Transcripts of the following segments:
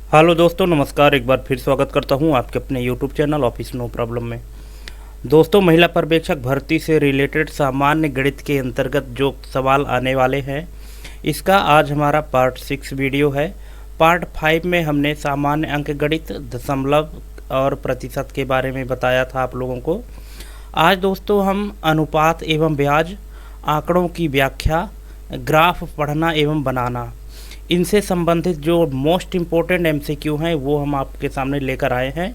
Hello दोस्तों, नमस्कार। एक बार फिर स्वागत करता हूं आपके अपने YouTube channel office no problem में। दोस्तों, महिला पर्यवेक्षक भर्ती से रिलेटेड सामान्य गणित के अंतर्गत जो सवाल आने वाले हैं, इसका आज हमारा पार्ट 6 वीडियो है। पार्ट 5 में हमने सामान्य अंक गणित, दशमलव और प्रतिशत के बारे में बताया था आप लोगों को। आज दोस्तों हम अनुपात एवं ब्याज, आंकड़ों की व्याख्या, ग्राफ पढ़ना एवं बनाना, इनसे संबंधित जो मोस्ट इम्पोर्टेंट एमसीक्यू हैं वो हम आपके सामने लेकर आए हैं।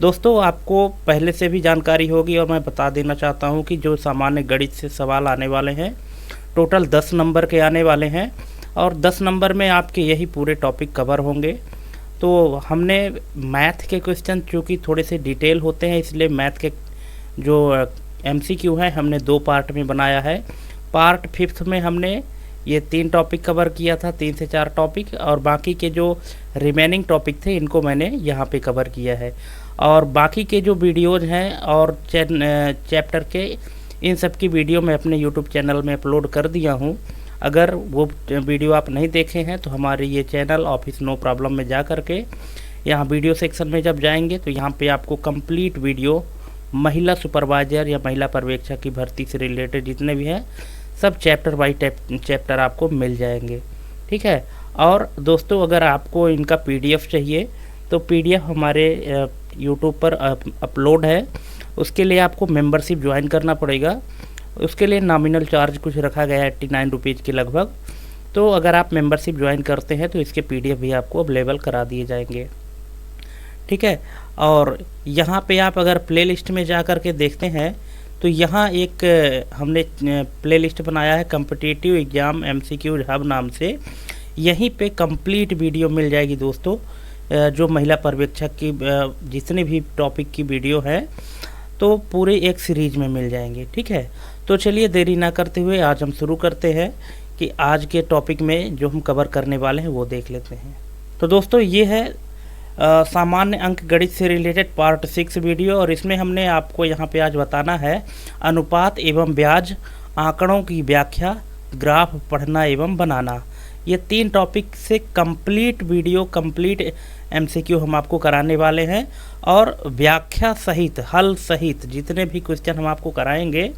दोस्तों, आपको पहले से भी जानकारी होगी और मैं बता देना चाहता हूं कि जो सामान्य गणित से सवाल आने वाले हैं, टोटल 10 नंबर के आने वाले हैं और 10 नंबर में आपके यही पूरे टॉपिक कवर होंगे। तो हमने मैथ के क्वेश्चन चूँकि थोड़े से डिटेल होते हैं, इसलिए मैथ के जो एमसीक्यू हैं हमने 2 पार्ट में बनाया है। पार्ट 5 में हमने ये 3 टॉपिक कवर किया था, 3 से 4 टॉपिक, और बाकी के जो रिमेनिंग टॉपिक थे इनको मैंने यहाँ पे कवर किया है। और बाकी के जो वीडियोज़ हैं और चैप्टर के, इन सब की वीडियो मैं अपने यूट्यूब चैनल में अपलोड कर दिया हूँ। अगर वो वीडियो आप नहीं देखे हैं तो हमारे ये चैनल ऑफिस नो प्रॉब्लम में जा कर के यहाँ वीडियो सेक्शन में जब जाएंगे तो यहाँ पे आपको कंप्लीट वीडियो महिला सुपरवाइज़र या महिला पर्यवेक्षक की भर्ती से रिलेटेड जितने भी हैं सब चैप्टर बाई चैप्टर आपको मिल जाएंगे, ठीक है। और दोस्तों, अगर आपको इनका पीडीएफ चाहिए तो पीडीएफ हमारे यूट्यूब पर अपलोड है। उसके लिए आपको मेंबरशिप ज्वाइन करना पड़ेगा। उसके लिए नॉमिनल चार्ज कुछ रखा गया है 89 रुपीज़ के लगभग। तो अगर आप मेंबरशिप ज्वाइन करते हैं तो इसके पीडीएफ भी आपको अवेलेबल करा दिए जाएंगे, ठीक है। और यहाँ पे आप अगर प्ले लिस्ट में जा कर के देखते हैं तो यहाँ एक हमने प्लेलिस्ट बनाया है कॉम्पिटिटिव एग्ज़ाम एमसीक्यू हब नाम से। यहीं पे कंप्लीट वीडियो मिल जाएगी दोस्तों, जो महिला पर्यवेक्षक की जितने भी टॉपिक की वीडियो है तो पूरे एक सीरीज में मिल जाएंगे, ठीक है। तो चलिए देरी ना करते हुए आज हम शुरू करते हैं कि आज के टॉपिक में जो हम कवर करने वाले हैं वो देख लेते हैं। तो दोस्तों, ये है सामान्य अंक गणित से रिलेटेड पार्ट 6 वीडियो, और इसमें हमने आपको यहाँ पे आज बताना है अनुपात एवं ब्याज, आंकड़ों की व्याख्या, ग्राफ पढ़ना एवं बनाना। ये 3 टॉपिक से कंप्लीट वीडियो, कंप्लीट एमसीक्यू हम आपको कराने वाले हैं और व्याख्या सहित, हल सहित जितने भी क्वेश्चन हम आपको कराएंगे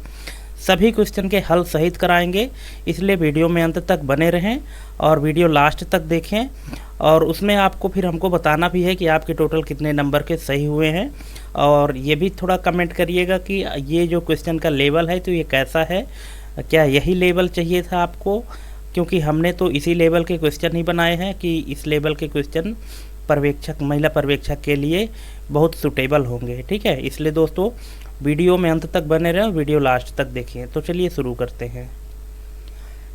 सभी क्वेश्चन के हल सहित कराएंगे। इसलिए वीडियो में अंत तक बने रहें और वीडियो लास्ट तक देखें, और उसमें आपको फिर हमको बताना भी है कि आपके टोटल कितने नंबर के सही हुए हैं। और ये भी थोड़ा कमेंट करिएगा कि ये जो क्वेश्चन का लेवल है तो ये कैसा है, क्या यही लेवल चाहिए था आपको, क्योंकि हमने तो इसी लेवल के क्वेश्चन ही बनाए हैं कि इस लेवल के क्वेश्चन पर्यवेक्षक, महिला पर्यवेक्षक के लिए बहुत सूटेबल होंगे, ठीक है। इसलिए दोस्तों वीडियो में अंत तक बने रहें, वीडियो लास्ट तक देखिए। तो चलिए शुरू करते हैं।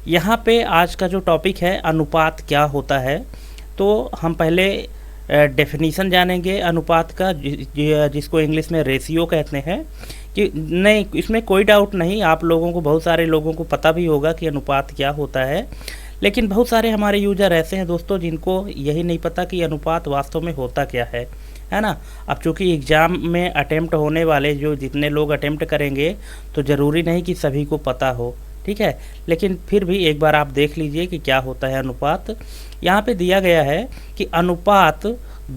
यहाँ पे आज का जो टॉपिक है अनुपात क्या होता है, तो हम पहले डेफिनीशन जानेंगे अनुपात का, जिसको इंग्लिश में रेशियो कहते हैं। कि नहीं, इसमें कोई डाउट नहीं, आप लोगों को, बहुत सारे लोगों को पता भी होगा कि अनुपात क्या होता है, लेकिन बहुत सारे हमारे यूजर ऐसे हैं दोस्तों जिनको यही नहीं पता कि अनुपात वास्तव में होता क्या है ना। अब चूँकि एग्ज़ाम में अटेम्प्ट होने वाले जो जितने लोग अटेम्प्ट करेंगे तो ज़रूरी नहीं कि सभी को पता हो, ठीक है। लेकिन फिर भी एक बार आप देख लीजिए कि क्या होता है अनुपात। यहाँ पे दिया गया है कि अनुपात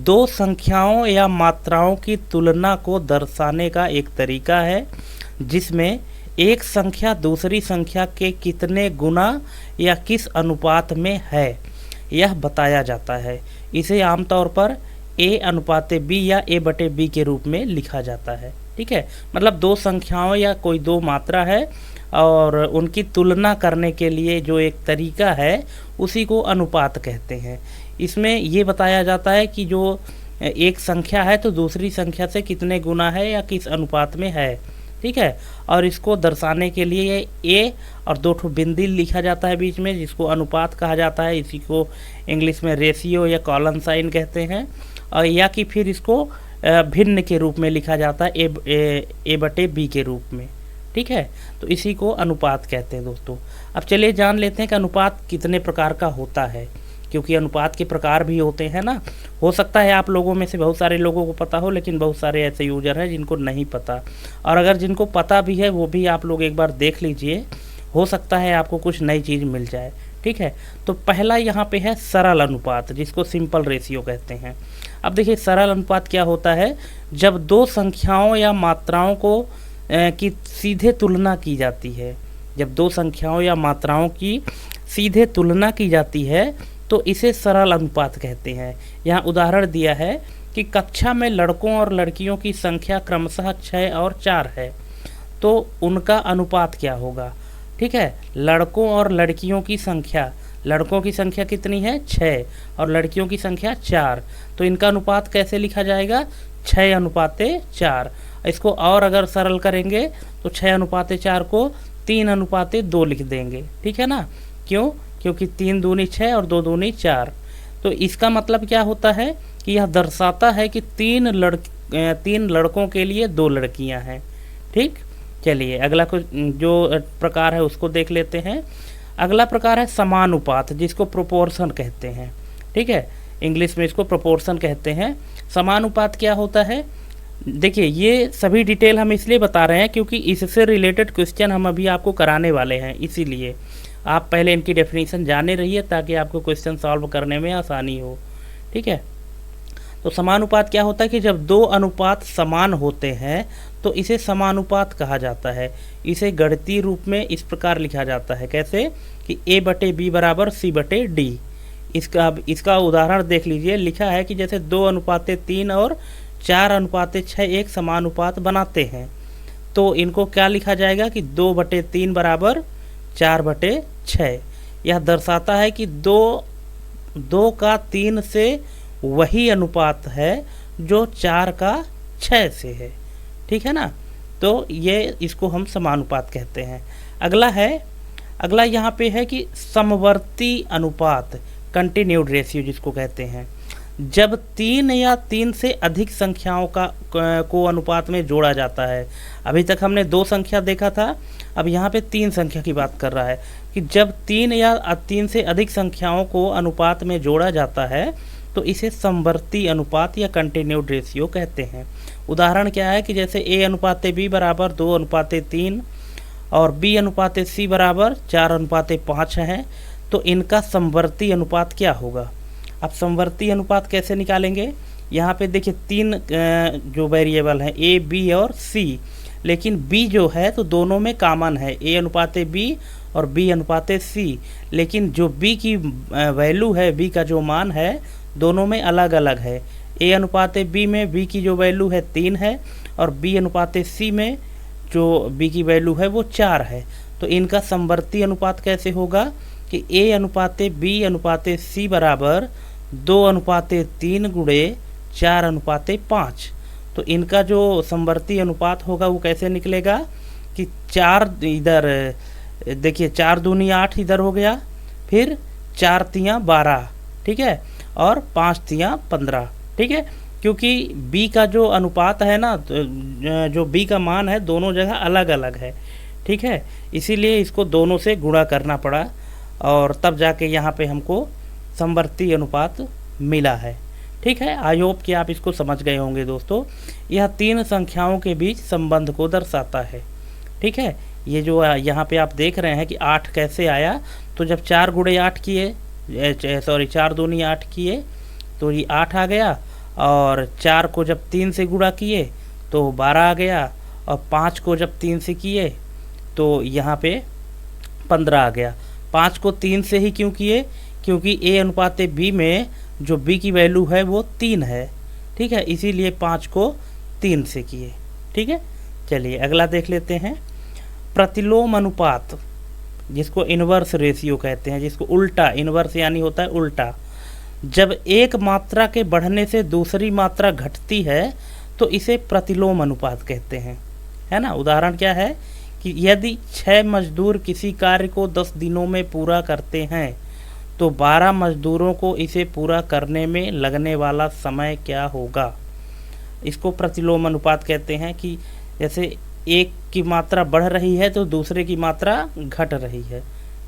2 संख्याओं या मात्राओं की तुलना को दर्शाने का एक तरीका है, जिसमें एक संख्या दूसरी संख्या के कितने गुना या किस अनुपात में है यह बताया जाता है। इसे आमतौर पर A अनुपात B या A/B के रूप में लिखा जाता है, ठीक है। मतलब 2 संख्याओं या कोई 2 मात्रा है और उनकी तुलना करने के लिए जो एक तरीका है उसी को अनुपात कहते हैं। इसमें ये बताया जाता है कि जो एक संख्या है तो दूसरी संख्या से कितने गुना है या किस अनुपात में है, ठीक है। और इसको दर्शाने के लिए A और 2 ठो बिंदी लिखा जाता है बीच में, जिसको अनुपात कहा जाता है। इसी को इंग्लिश में रेशियो या कॉलन साइन कहते हैं, और या कि फिर इसको भिन्न के रूप में लिखा जाता है A/B के रूप में, ठीक है। तो इसी को अनुपात कहते हैं दोस्तों। अब चलिए जान लेते हैं कि अनुपात कितने प्रकार का होता है, क्योंकि अनुपात के प्रकार भी होते हैं ना। हो सकता है आप लोगों में से बहुत सारे लोगों को पता हो, लेकिन बहुत सारे ऐसे यूजर हैं जिनको नहीं पता, और अगर जिनको पता भी है वो भी आप लोग एक बार देख लीजिए, हो सकता है आपको कुछ नई चीज़ मिल जाए, ठीक है। तो पहला यहाँ पे है सरल अनुपात, जिसको सिंपल रेशियो कहते हैं। अब देखिए सरल अनुपात क्या होता है, जब दो संख्याओं या मात्राओं को की सीधे तुलना की जाती है। जब दो संख्याओं या मात्राओं की सीधे तुलना की जाती है तो इसे सरल अनुपात कहते हैं। यहाँ उदाहरण दिया है कि कक्षा में लड़कों और लड़कियों की संख्या क्रमशः 6 और 4 है, तो उनका अनुपात क्या होगा। ठीक है, लड़कों और लड़कियों की संख्या, लड़कों की संख्या कितनी है 6 और लड़कियों की संख्या 4, तो इनका अनुपात कैसे लिखा जाएगा 6:4। इसको और अगर सरल करेंगे तो 6:4 को 3:2 लिख देंगे। ठीक है ना, क्यों, क्योंकि 3 दूनी 6 और 2 दूनी 4। तो इसका मतलब क्या होता है कि यह दर्शाता है कि 3 लड़कों के लिए 2 लड़कियां हैं। ठीक, चलिए अगला कुछ जो प्रकार है उसको देख लेते हैं। अगला प्रकार है समानुपात, जिसको प्रोपोर्शन कहते हैं। ठीक है, इंग्लिश में इसको प्रोपोर्शन कहते हैं। समानुपात क्या होता है, देखिए ये सभी डिटेल हम इसलिए बता रहे हैं क्योंकि इससे रिलेटेड क्वेश्चन हम अभी आपको कराने वाले हैं, इसीलिए आप पहले इनकी डेफिनेशन जाने रहिए ताकि आपको क्वेश्चन सॉल्व करने में आसानी हो। ठीक है, तो समानुपात क्या होता है कि जब दो अनुपात समान होते हैं तो इसे समानुपात कहा जाता है। इसे गणितीय रूप में इस प्रकार लिखा जाता है, कैसे कि A/B = C/D। इसका उदाहरण देख लीजिए, लिखा है कि जैसे 2:3 और 4:6 एक समानुपात बनाते हैं, तो इनको क्या लिखा जाएगा कि 2/3 = 4/6। यह दर्शाता है कि 2 का 3 से वही अनुपात है जो 4 का 6 से है। ठीक है ना, तो ये इसको हम समानुपात कहते हैं। अगला यहाँ पे है कि समवर्ती अनुपात, कंटिन्यूड रेशियो जिसको कहते हैं। जब 3 या 3 से अधिक संख्याओं को अनुपात में जोड़ा जाता है। अभी तक हमने 2 संख्या देखा था, अब यहाँ पे 3 संख्या की बात कर रहा है कि जब 3 या 3 से अधिक संख्याओं को अनुपात में जोड़ा जाता है तो इसे समवर्ती अनुपात या कंटिन्यूड रेशियो कहते हैं। उदाहरण क्या है कि जैसे A/B = 2:3 और B/C = 4:5 है, तो इनका समवर्ती अनुपात क्या होगा। अब समवर्ती अनुपात कैसे निकालेंगे, यहाँ पे देखिए 3 जो वेरिएबल हैं A, B और C, लेकिन B जो है तो दोनों में कॉमन है, A/B और B/C, लेकिन जो B की वैल्यू है, B का जो मान है दोनों में अलग अलग है। A/B में B की जो वैल्यू है 3 है और B/C में जो B की वैल्यू है वो 4 है। तो इनका समवर्ती अनुपात कैसे होगा कि A/B/C = 2:3 × 4:5। तो इनका जो समवर्ती अनुपात होगा वो कैसे निकलेगा कि 4 इधर देखिए 4 दूनी 8 इधर हो गया, फिर 4 तियाँ 12, ठीक है, और 5 तियाँ 15। ठीक है, क्योंकि B का जो अनुपात है ना, जो B का मान है दोनों जगह अलग अलग है। ठीक है, इसीलिए इसको दोनों से गुणा करना पड़ा और तब जाके यहाँ पे हमको समवर्ती अनुपात मिला है। ठीक है, आई होप कि आप इसको समझ गए होंगे दोस्तों। यह 3 संख्याओं के बीच संबंध को दर्शाता है। ठीक है, ये जो यहाँ पे आप देख रहे हैं कि 8 कैसे आया, तो जब 4 × 8 किए, 4 दूनी 8 किए तो ये 8 आ गया, और 4 को जब 3 से गुणा किए तो 12 आ गया, और 5 को जब 3 से किए तो यहाँ पे 15 आ गया। 5 को 3 से ही क्यों किए, क्योंकि A/B में जो B की वैल्यू है वो 3 है। ठीक है, इसीलिए 5 को 3 से किए। ठीक है, चलिए अगला देख लेते हैं। प्रतिलोम अनुपात, जिसको इन्वर्स रेशियो कहते हैं, जिसको उल्टा, इन्वर्स यानी होता है उल्टा। जब एक मात्रा के बढ़ने से दूसरी मात्रा घटती है तो इसे प्रतिलोम अनुपात कहते हैं, है ना। उदाहरण क्या है कि यदि 6 मजदूर किसी कार्य को 10 दिनों में पूरा करते हैं तो 12 मजदूरों को इसे पूरा करने में लगने वाला समय क्या होगा। इसको प्रतिलोम अनुपात कहते हैं कि जैसे एक की मात्रा बढ़ रही है तो दूसरे की मात्रा घट रही है।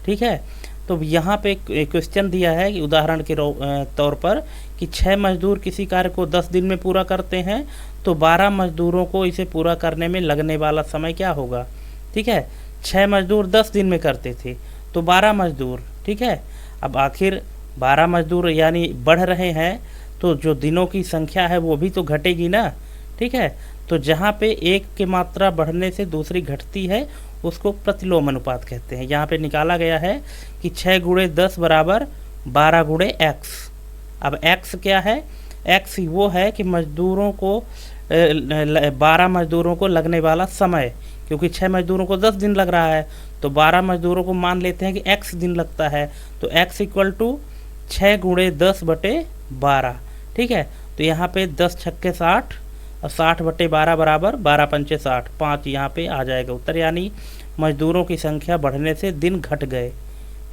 ठीक है, तो यहाँ पे क्वेश्चन दिया है कि उदाहरण के तौर पर कि 6 मजदूर किसी कार्य को 10 दिन में पूरा करते हैं तो 12 मजदूरों को इसे पूरा करने में लगने वाला समय क्या होगा। ठीक है, 6 मजदूर 10 दिन में करते थे तो 12 मजदूर, ठीक है। अब आखिर 12 मजदूर यानी बढ़ रहे हैं, तो जो दिनों की संख्या है वो भी तो घटेगी ना, ठीक है। तो जहाँ पे एक की मात्रा बढ़ने से दूसरी घटती है उसको प्रतिलोम अनुपात कहते हैं। यहाँ पे निकाला गया है कि 6 गुणे 10 बराबर 12 गुणे x। अब x क्या है? x वो है कि मजदूरों को 12 मजदूरों को लगने वाला समय, क्योंकि 6 मजदूरों को 10 दिन लग रहा है, तो 12 मजदूरों को मान लेते हैं कि x दिन लगता है, तो x इक्वल टू 6 गुणे 10 बटे 12, ठीक है। तो यहाँ पे 10 छक्के 60 और 60 बटे 12 बराबर 12 पंचे 60, 5 यहाँ पे आ जाएगा उत्तर। यानी मजदूरों की संख्या बढ़ने से दिन घट गए,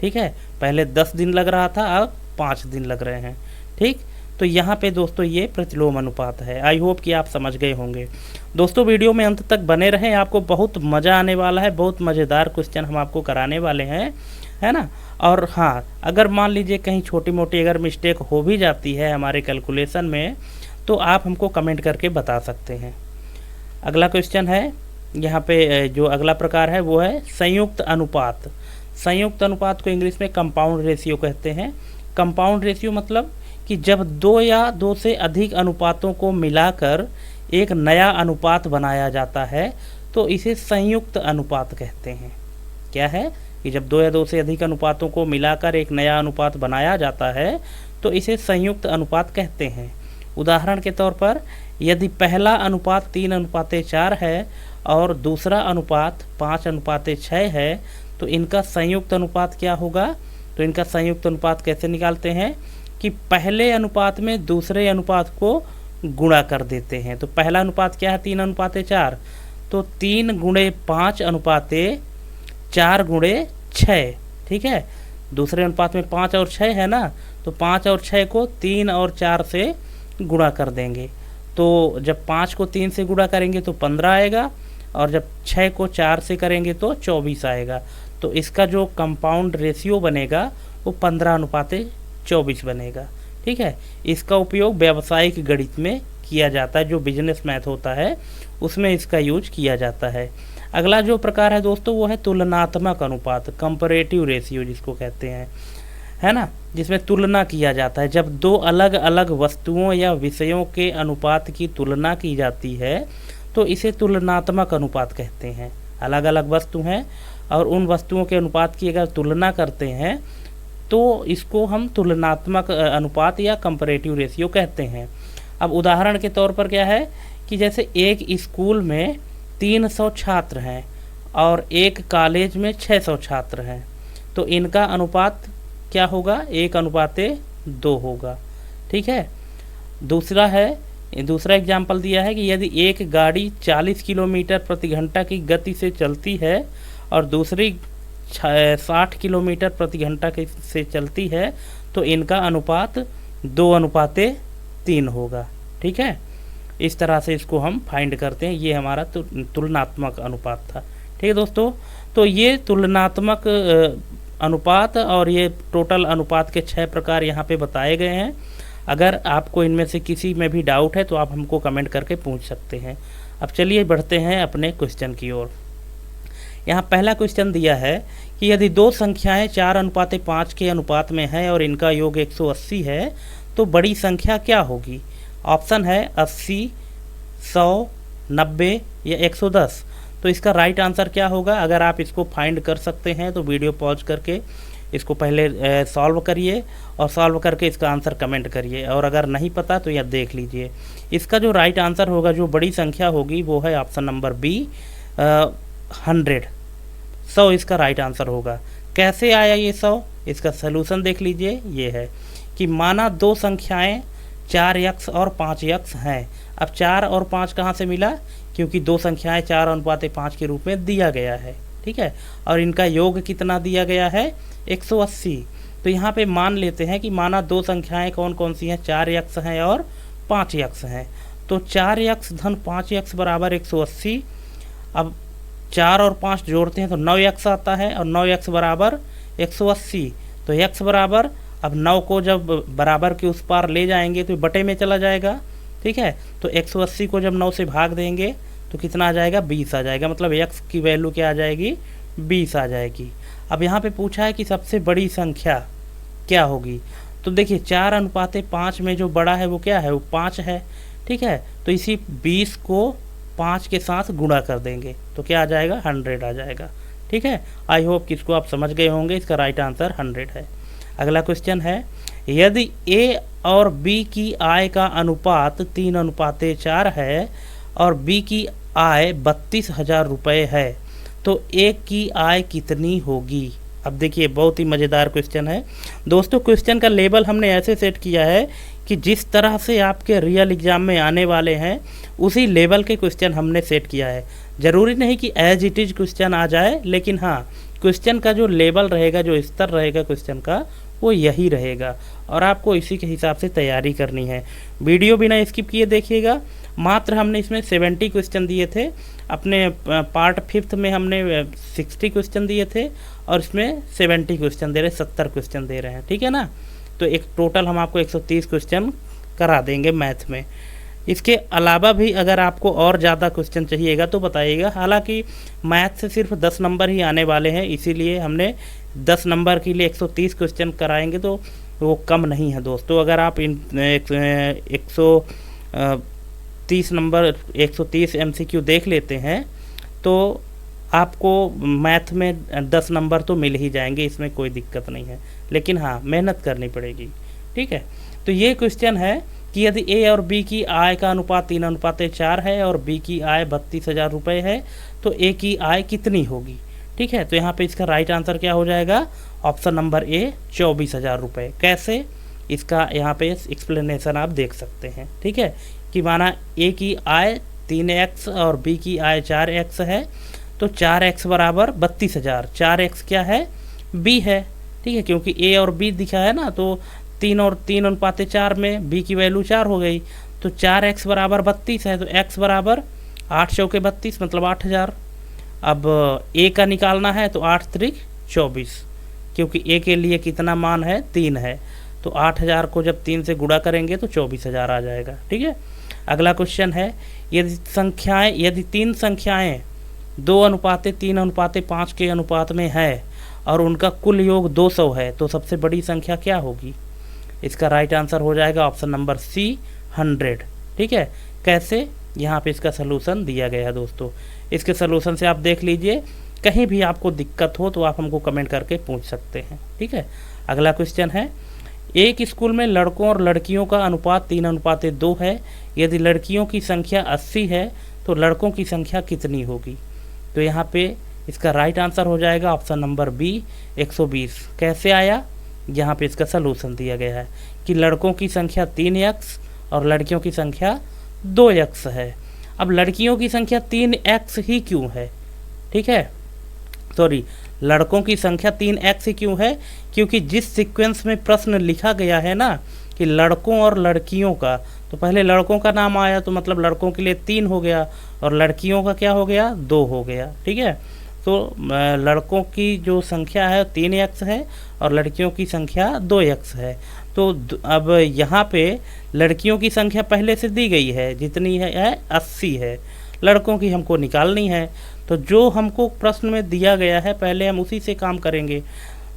ठीक है। पहले 10 दिन लग रहा था, अब 5 दिन लग रहे हैं, ठीक। तो यहाँ पे दोस्तों ये प्रतिलोम अनुपात है। आई होप कि आप समझ गए होंगे। दोस्तों वीडियो में अंत तक बने रहें, आपको बहुत मज़ा आने वाला है, बहुत मज़ेदार क्वेश्चन हम आपको कराने वाले हैं, है ना। और हाँ, अगर मान लीजिए कहीं छोटी मोटी अगर मिस्टेक हो भी जाती है हमारे कैलकुलेशन में, तो आप हमको कमेंट करके बता सकते हैं। अगला क्वेश्चन है, यहाँ पे जो अगला प्रकार है वो है संयुक्त अनुपात। संयुक्त अनुपात को इंग्लिश में कंपाउंड रेशियो कहते हैं। कंपाउंड रेशियो मतलब कि जब 2 या 2 से अधिक अनुपातों को मिलाकर एक नया अनुपात बनाया जाता है तो इसे संयुक्त अनुपात कहते हैं। क्या है कि जब 2 या 2 से अधिक अनुपातों को मिलाकर एक नया अनुपात बनाया जाता है तो इसे संयुक्त अनुपात कहते हैं। उदाहरण के तौर पर यदि पहला अनुपात 3:4 है और दूसरा अनुपात 5:6 है तो इनका संयुक्त अनुपात क्या होगा? तो इनका संयुक्त अनुपात कैसे निकालते हैं कि पहले अनुपात में दूसरे अनुपात को गुणा कर देते हैं। तो पहला अनुपात क्या है? 3:4, तो 3 गुणे 5 अनुपाते 4 गुणे 6, ठीक है। दूसरे अनुपात में 5 और 6 है ना, तो 5 और 6 को 3 और 4 से गुणा कर देंगे। तो जब 5 को 3 से गुणा करेंगे तो 15 आएगा, और जब 6 को 4 से करेंगे तो 24 आएगा। तो इसका जो कंपाउंड रेशियो बनेगा वो 15:24 बनेगा, ठीक है। इसका उपयोग व्यावसायिक गणित में किया जाता है, जो बिजनेस मैथ होता है उसमें इसका यूज किया जाता है। अगला जो प्रकार है दोस्तों वो है तुलनात्मक अनुपात, कंपैरेटिव रेशियो जिसको कहते हैं, है ना, जिसमें तुलना किया जाता है। जब 2 अलग अलग वस्तुओं या विषयों के अनुपात की तुलना की जाती है तो इसे तुलनात्मक अनुपात कहते हैं। अलग अलग वस्तु हैं और उन वस्तुओं के अनुपात की अगर तुलना करते हैं तो इसको हम तुलनात्मक अनुपात या कंपैरेटिव रेशियो कहते हैं। अब उदाहरण के तौर पर क्या है कि जैसे एक स्कूल में 300 छात्र हैं और एक कॉलेज में 600 छात्र हैं, तो इनका अनुपात क्या होगा? 1:2 होगा, ठीक है। दूसरा एग्जाम्पल दिया है कि यदि एक गाड़ी 40 किलोमीटर प्रति घंटा की गति से चलती है और दूसरी 60 किलोमीटर प्रति घंटा से चलती है तो इनका अनुपात 2:3 होगा, ठीक है। इस तरह से इसको हम फाइंड करते हैं। ये हमारा तुलनात्मक अनुपात था, ठीक है दोस्तों। तो ये तुलनात्मक अनुपात और ये टोटल अनुपात के 6 प्रकार यहाँ पे बताए गए हैं। अगर आपको इनमें से किसी में भी डाउट है तो आप हमको कमेंट करके पूछ सकते हैं। अब चलिए बढ़ते हैं अपने क्वेश्चन की ओर। यहाँ पहला क्वेश्चन दिया है कि यदि 2 संख्याएं 4:5 के अनुपात में है और इनका योग 180 है तो बड़ी संख्या क्या होगी? ऑप्शन है 80, 100, 90 या 110। तो इसका राइट आंसर क्या होगा? अगर आप इसको फाइंड कर सकते हैं तो वीडियो पॉज करके इसको पहले सॉल्व करिए और सॉल्व करके इसका आंसर कमेंट करिए, और अगर नहीं पता तो यह देख लीजिए। इसका जो राइट आंसर होगा, जो बड़ी संख्या होगी, वो है ऑप्शन नंबर बी, 100 इसका राइट आंसर होगा। कैसे आया ये 100? इसका सलूशन देख लीजिए। ये है कि माना 2 संख्याएं 4x और 5x हैं। अब 4 और 5 कहाँ से मिला? क्योंकि 2 संख्याएं 4:5 के रूप में दिया गया है, ठीक है, और इनका योग कितना दिया गया है? 180। तो यहाँ पे मान लेते हैं कि माना 2 संख्याएं कौन कौन सी हैं? 4x हैं और 5x हैं। तो 4x धन 5x बराबर 180। अब 4 और 5 जोड़ते हैं तो 9x आता है, और 9x बराबर 180। तो x बराबर, अब 9 को जब बराबर के उस पार ले जाएंगे तो बटे में चला जाएगा, ठीक है। तो 180 को जब 9 से भाग देंगे तो कितना आ जाएगा? 20 आ जाएगा। मतलब x की वैल्यू क्या आ जाएगी? 20 आ जाएगी। अब यहाँ पे पूछा है कि सबसे बड़ी संख्या क्या होगी। तो देखिए 4:5 में जो बड़ा है वो क्या है, वो 5 है। ठीक है, तो इसी 20 को 5 के साथ गुणा कर देंगे तो क्या आ जाएगा, 100 आ जाएगा। ठीक है, आई होप कि इसको आप समझ गए होंगे। इसका राइट आंसर 100 है। अगला क्वेश्चन है, यदि ए और बी की आय का अनुपात 3:4 है और बी की आय 32,000 रुपये है तो ए की आय कितनी होगी। अब देखिए बहुत ही मज़ेदार क्वेश्चन है दोस्तों। क्वेश्चन का लेवल हमने ऐसे सेट किया है कि जिस तरह से आपके रियल एग्ज़ाम में आने वाले हैं उसी लेवल के क्वेश्चन हमने सेट किया है। ज़रूरी नहीं कि एज इट इज़ क्वेश्चन आ जाए, लेकिन हाँ क्वेश्चन का जो लेवल रहेगा, जो स्तर रहेगा क्वेश्चन का, वो यही रहेगा और आपको इसी के हिसाब से तैयारी करनी है। वीडियो बिना स्किप किए देखिएगा। मात्र हमने इसमें 70 क्वेश्चन दिए थे, अपने पार्ट 5 में हमने 60 क्वेश्चन दिए थे और इसमें 70 क्वेश्चन दे रहे हैं, 70 क्वेश्चन दे रहे हैं। ठीक है ना, तो एक टोटल हम आपको 130 क्वेश्चन करा देंगे मैथ में। इसके अलावा भी अगर आपको और ज़्यादा क्वेश्चन चाहिएगा तो बताइएगा। हालांकि मैथ से सिर्फ 10 नंबर ही आने वाले हैं, इसीलिए हमने 10 नंबर के लिए 130 क्वेश्चन कराएंगे तो वो कम नहीं है दोस्तों। अगर आप इन 130 नंबर 130 MCQ देख लेते हैं तो आपको मैथ में 10 नंबर तो मिल ही जाएंगे, इसमें कोई दिक्कत नहीं है। लेकिन हाँ मेहनत करनी पड़ेगी। ठीक है, तो ये क्वेश्चन है कि यदि ए और बी की आय का अनुपात 3:4 है और बी की आय 32,000 रुपये है तो ए की आय कितनी होगी। ठीक है, तो यहाँ पे इसका राइट आंसर क्या हो जाएगा, ऑप्शन नंबर ए 24,000 रुपये। कैसे, इसका यहाँ पे एक्सप्लेनेशन आप देख सकते हैं। ठीक है, कि माना ए की आय 3x और बी की आय 4x है तो 4x बराबर 32,000। 4x क्या है, बी है। ठीक है, क्योंकि ए और बी दिखा है ना, तो 3 और 3:4 में बी की वैल्यू 4 हो गई तो 4x बराबर 32 है तो x बराबर 8 चौके 32 मतलब 8,000। अब ए का निकालना है तो 8 त्रिक 24, क्योंकि ए के लिए कितना मान है, 3 है, तो 8,000 को जब 3 से गुणा करेंगे तो 24,000 आ जाएगा। ठीक है, अगला क्वेश्चन है, यदि 3 संख्याएं 2:3:5 के अनुपात में है और उनका कुल योग 200 है तो सबसे बड़ी संख्या क्या होगी। इसका राइट आंसर हो जाएगा ऑप्शन नंबर सी 100। ठीक है, कैसे, यहाँ पे इसका सलूशन दिया गया है दोस्तों। इसके सलूशन से आप देख लीजिए, कहीं भी आपको दिक्कत हो तो आप हमको कमेंट करके पूछ सकते हैं। ठीक है, अगला क्वेश्चन है, एक स्कूल में लड़कों और लड़कियों का अनुपात 3:2 है। यदि लड़कियों की संख्या 80 है तो लड़कों की संख्या कितनी होगी। तो यहाँ पे इसका राइट आंसर हो जाएगा ऑप्शन नंबर बी 120। कैसे आया, यहाँ पे इसका सलूशन दिया गया है कि लड़कों की संख्या 3x और लड़कियों की संख्या 2x है। अब लड़कियों की संख्या 3x ही क्यों है, ठीक है, सॉरी, लड़कों की संख्या 3x ही क्यों है, क्योंकि जिस सीक्वेंस में प्रश्न लिखा गया है ना कि लड़कों और लड़कियों का, तो पहले लड़कों का नाम आया तो मतलब लड़कों के लिए 3 हो गया और लड़कियों का क्या हो गया, 2 हो गया। ठीक है, तो लड़कों की जो संख्या है 3x है और लड़कियों की संख्या 2x है। तो अब यहाँ पे लड़कियों की संख्या पहले से दी गई है, जितनी है 80 है, लड़कों की हमको निकालनी है। तो जो हमको प्रश्न में दिया गया है पहले हम उसी से काम करेंगे।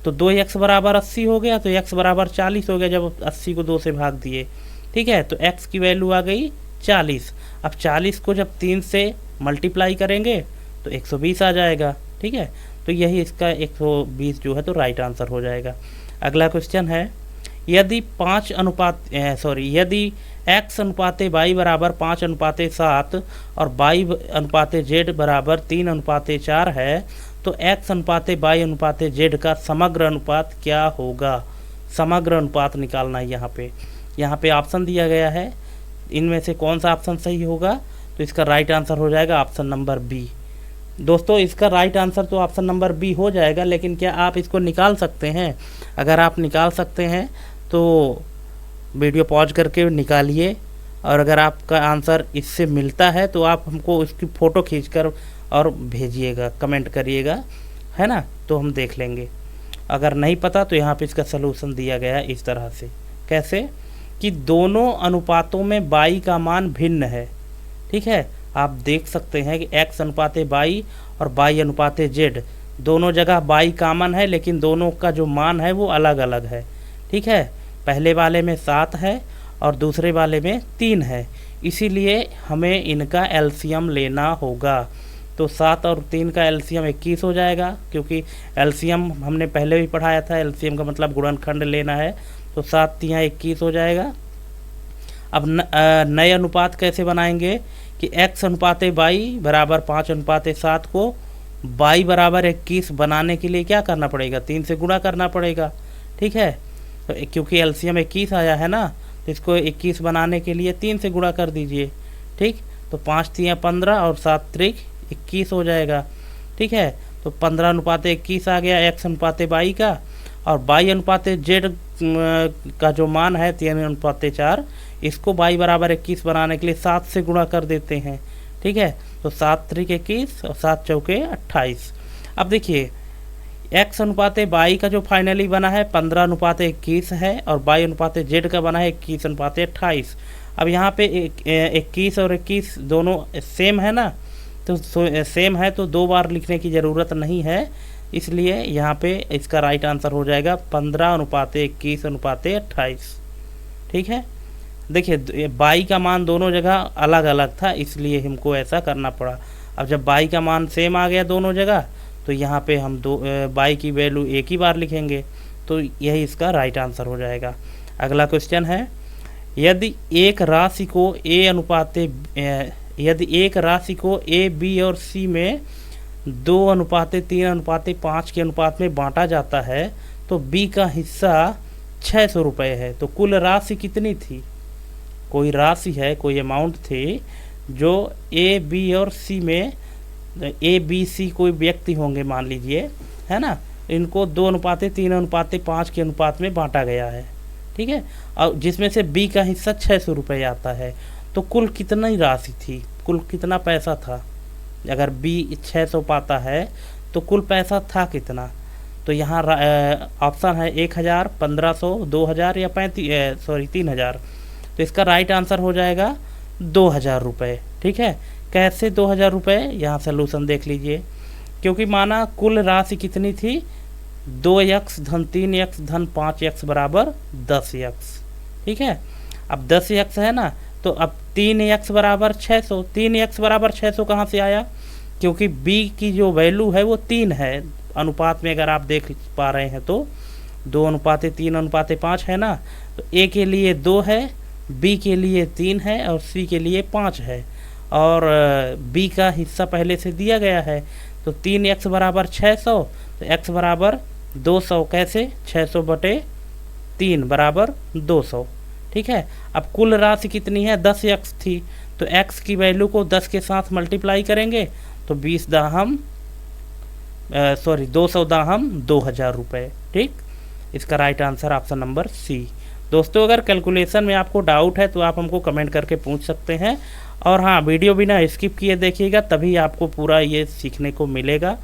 तो 2x बराबर 80 हो गया तो x बराबर 40 हो गया जब 80 को 2 से भाग दिए। ठीक है, तो x की वैल्यू आ गई 40। अब 40 को जब 3 से मल्टीप्लाई करेंगे तो 120 आ जाएगा। ठीक है, तो यही इसका 120 जो है तो राइट आंसर हो जाएगा। अगला क्वेश्चन है, यदि यदि x/y बराबर 5/7 और y/z बराबर 3/4 है तो x/y/z का समग्र अनुपात क्या होगा। समग्र अनुपात निकालना है। यहाँ पे ऑप्शन दिया गया है, इनमें से कौन सा ऑप्शन सही होगा, तो इसका राइट आंसर हो जाएगा ऑप्शन नंबर बी। दोस्तों इसका राइट आंसर तो ऑप्शन नंबर बी हो जाएगा, लेकिन क्या आप इसको निकाल सकते हैं। अगर आप निकाल सकते हैं तो वीडियो पॉज करके निकालिए, और अगर आपका आंसर इससे मिलता है तो आप हमको उसकी फ़ोटो खींचकर और भेजिएगा, कमेंट करिएगा, है ना, तो हम देख लेंगे। अगर नहीं पता तो यहाँ पे इसका सलूशन दिया गया है इस तरह से। कैसे, कि दोनों अनुपातों में y का मान भिन्न है। ठीक है, आप देख सकते हैं कि x/y और y/z दोनों जगह बाई कॉमन है, लेकिन दोनों का जो मान है वो अलग अलग है। ठीक है, पहले वाले में 7 है और दूसरे वाले में 3 है, इसीलिए हमें इनका एलसीएम लेना होगा। तो 7 और 3 का एलसीएम 21 हो जाएगा, क्योंकि एलसीएम हमने पहले भी पढ़ाया था, एलसीएम का मतलब गुणनखंड लेना है। तो 7 तियाँ 21 हो जाएगा। अब नए अनुपात कैसे बनाएंगे कि x अनुपाते बाई बराबर 5 अनुपाते 7 को बाई बराबर 21 बनाने के लिए क्या करना पड़ेगा, 3 से गुणा करना पड़ेगा। ठीक है, तो क्योंकि एलसीएम 21 आया है ना, तो इसको 21 बनाने के लिए 3 से गुणा कर दीजिए। ठीक, तो 5 तियाँ 15 और 7 त्रिक 21 हो जाएगा। ठीक है, तो 15 अनुपाते 21 आ गया x अनुपाते बाई का, और बाई अनुपाते जेड का जो मान है 3 अनुपाते 4, इसको बाई बराबर 21 बनाने के लिए 7 से गुणा कर देते हैं। ठीक है, तो 7 त्रिक 21 और 7 चौके 28। अब देखिए x अनुपाते बाई का जो फाइनली बना है 15 अनुपाते 21 है, और बाई अनुपाते जेड का बना है 21 अनुपाते 28। अब यहाँ पे 21 और 21 दोनों सेम है ना, तो सेम है तो 2 बार लिखने की ज़रूरत नहीं है, इसलिए यहाँ पे इसका राइट आंसर हो जाएगा 15 अनुपाते 21 अनुपाते 28। ठीक है, देखिए बाई का मान दोनों जगह अलग अलग था, इसलिए हमको ऐसा करना पड़ा। अब जब बाई का मान सेम आ गया दोनों जगह, तो यहाँ पे हम बाई की वैल्यू एक ही बार लिखेंगे, तो यही इसका राइट आंसर हो जाएगा। अगला क्वेश्चन है, यदि एक राशि को ए बी और सी में 2 अनुपाते 3 अनुपाते 5 के अनुपात में बांटा जाता है, तो बी का हिस्सा 600 रुपये है, तो कुल राशि कितनी थी। कोई राशि है, कोई अमाउंट थी जो ए बी और सी में, ए बी सी कोई व्यक्ति होंगे मान लीजिए, है ना, इनको 2 अनुपाते 3 अनुपाते 5 के अनुपात में बांटा गया है। ठीक है, और जिसमें से बी का हिस्सा 600 रुपये आता है, तो कुल कितनी राशि थी, कुल कितना पैसा था। अगर बी 600 पाता है तो कुल पैसा था कितना, तो यहाँ ऑप्शन है 1000, 1500, 2000 या 3000। तो इसका राइट आंसर हो जाएगा 2000 रुपये। ठीक है, कैसे 2000 रुपये, यहाँ सोल्यूशन देख लीजिए। क्योंकि माना कुल राशि कितनी थी, 2x धन 3x धन 5x बराबर 10x। ठीक है, अब 10x है ना, तो अब 3x बराबर 600, 3x बराबर 600 कहाँ से आया, क्योंकि b की जो वैल्यू है वो 3 है अनुपात में। अगर आप देख पा रहे हैं तो 2 अनुपाते 3 अनुपाते 5 है ना, तो a के लिए 2 है, b के लिए 3 है और c के लिए 5 है, और b का हिस्सा पहले से दिया गया है। तो 3x बराबर 600, तो x बराबर 200। कैसे, 600 बटे 3 बराबर 200। ठीक है, अब कुल राशि कितनी है, 10x थी, तो x की वैल्यू को 10 के साथ मल्टीप्लाई करेंगे, तो 200 दाहम 2000 रुपये। ठीक, इसका right answer option number C. दोस्तों अगर कैलकुलेशन में आपको डाउट है तो आप हमको कमेंट करके पूछ सकते हैं, और हाँ वीडियो बिना स्किप किए देखिएगा, तभी आपको पूरा ये सीखने को मिलेगा,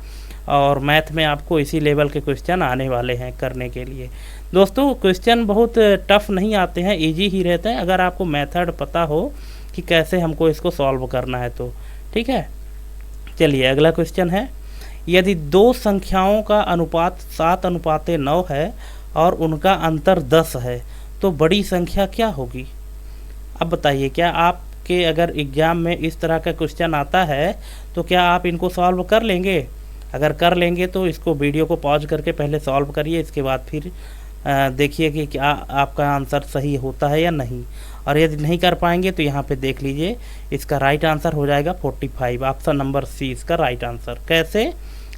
और मैथ में आपको इसी लेवल के क्वेश्चन आने वाले हैं करने के लिए। दोस्तों क्वेश्चन बहुत टफ नहीं आते हैं, इजी ही रहते हैं, अगर आपको मेथड पता हो कि कैसे हमको इसको सॉल्व करना है तो। ठीक है, चलिए अगला क्वेश्चन है, यदि 2 संख्याओं का अनुपात 7 अनुपाते 9 है और उनका अंतर 10 है, तो बड़ी संख्या क्या होगी। अब बताइए, क्या आपके अगर एग्ज़ाम में इस तरह का क्वेश्चन आता है तो क्या आप इनको सॉल्व कर लेंगे। अगर कर लेंगे तो इसको वीडियो को पॉज करके पहले सॉल्व करिए, इसके बाद फिर देखिए कि क्या आपका आंसर सही होता है या नहीं। और यदि नहीं कर पाएंगे तो यहाँ पे देख लीजिए, इसका राइट आंसर हो जाएगा 45। ऑप्शन नंबर सी इसका राइट आंसर। कैसे,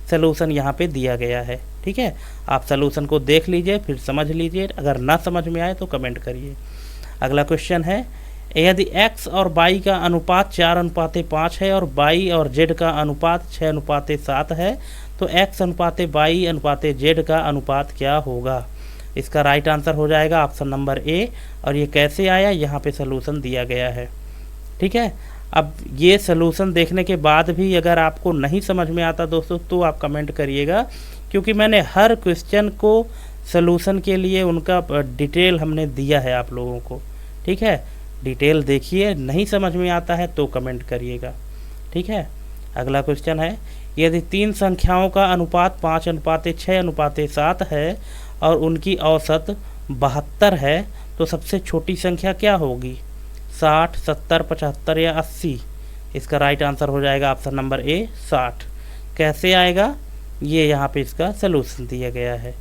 सलूशन यहाँ पे दिया गया है। ठीक है, आप सलूशन को देख लीजिए फिर समझ लीजिए, अगर ना समझ में आए तो कमेंट करिए। अगला क्वेश्चन है, यदि x और y का अनुपात 4 अनुपाते 5 है और y और z का अनुपात 6 अनुपाते 7 है, तो x अनुपाते y अनुपाते z का अनुपात क्या होगा। इसका राइट आंसर हो जाएगा ऑप्शन नंबर ए। और ये कैसे आया, यहाँ पे सलूशन दिया गया है। ठीक है, अब ये सलूशन देखने के बाद भी अगर आपको नहीं समझ में आता दोस्तों तो आप कमेंट करिएगा, क्योंकि मैंने हर क्वेश्चन को सलूशन के लिए उनका डिटेल हमने दिया है आप लोगों को। ठीक है, डिटेल देखिए, नहीं समझ में आता है तो कमेंट करिएगा। ठीक है, अगला क्वेश्चन है, यदि तीन संख्याओं का अनुपात 5:6:7 है और उनकी औसत 72 है तो सबसे छोटी संख्या क्या होगी? 60, 70, 75 या 80? इसका राइट आंसर हो जाएगा ऑप्शन नंबर ए 60। कैसे आएगा? ये यहाँ पे इसका सलूशन दिया गया है।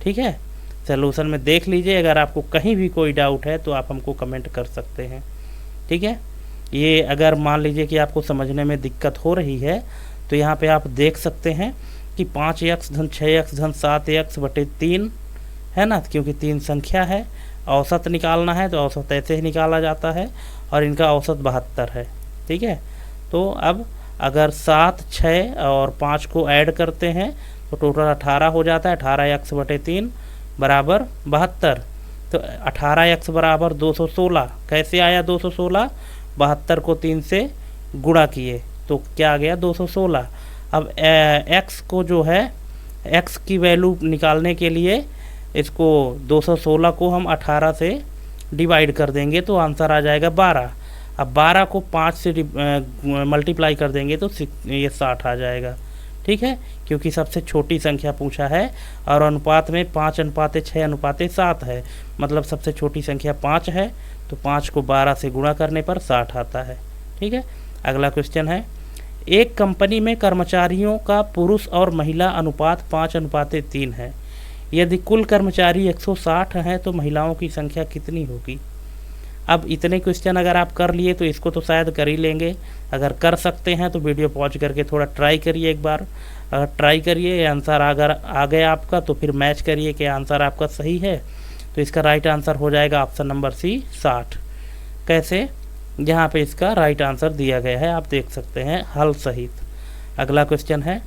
ठीक है, सलूशन में देख लीजिए, अगर आपको कहीं भी कोई डाउट है तो आप हमको कमेंट कर सकते हैं। ठीक है, ये अगर मान लीजिए कि आपको समझने में दिक्कत हो रही है तो यहाँ पे आप देख सकते हैं कि 5x धन 6x धन 7x बटे 3 है ना, क्योंकि 3 संख्या है, औसत निकालना है तो औसत ऐसे ही निकाला जाता है और इनका औसत 72 है। ठीक है, तो अब अगर 7, 6 और 5 को ऐड करते हैं तो टोटल 18 हो जाता है। 18x बटे 3 बराबर 72, तो 18x बराबर 216। कैसे आया 216? 72 को 3 से गुणा किए तो क्या आ गया? 216। अब x को जो है, x की वैल्यू निकालने के लिए इसको 216 को हम 18 से डिवाइड कर देंगे तो आंसर आ जाएगा 12। अब 12 को 5 से मल्टीप्लाई कर देंगे तो ये 60 आ जाएगा। ठीक है, क्योंकि सबसे छोटी संख्या पूछा है और अनुपात में 5:6:7 है, मतलब सबसे छोटी संख्या 5 है, तो 5 को 12 से गुणा करने पर 60 आता है। ठीक है, अगला क्वेश्चन है, एक कंपनी में कर्मचारियों का पुरुष और महिला अनुपात 5:3 है। यदि कुल कर्मचारी 160 हैं तो महिलाओं की संख्या कितनी होगी? अब इतने क्वेश्चन अगर आप कर लिए तो इसको तो शायद कर ही लेंगे। अगर कर सकते हैं तो वीडियो पॉज करके थोड़ा ट्राई करिए एक बार। अगर ट्राई करिए, आंसर अगर आ गया आपका तो फिर मैच करिए कि आंसर आपका सही है। तो इसका राइट आंसर हो जाएगा ऑप्शन नंबर सी 60। कैसे? यहाँ पे इसका राइट आंसर दिया गया है, आप देख सकते हैं हल सहित। अगला क्वेश्चन है,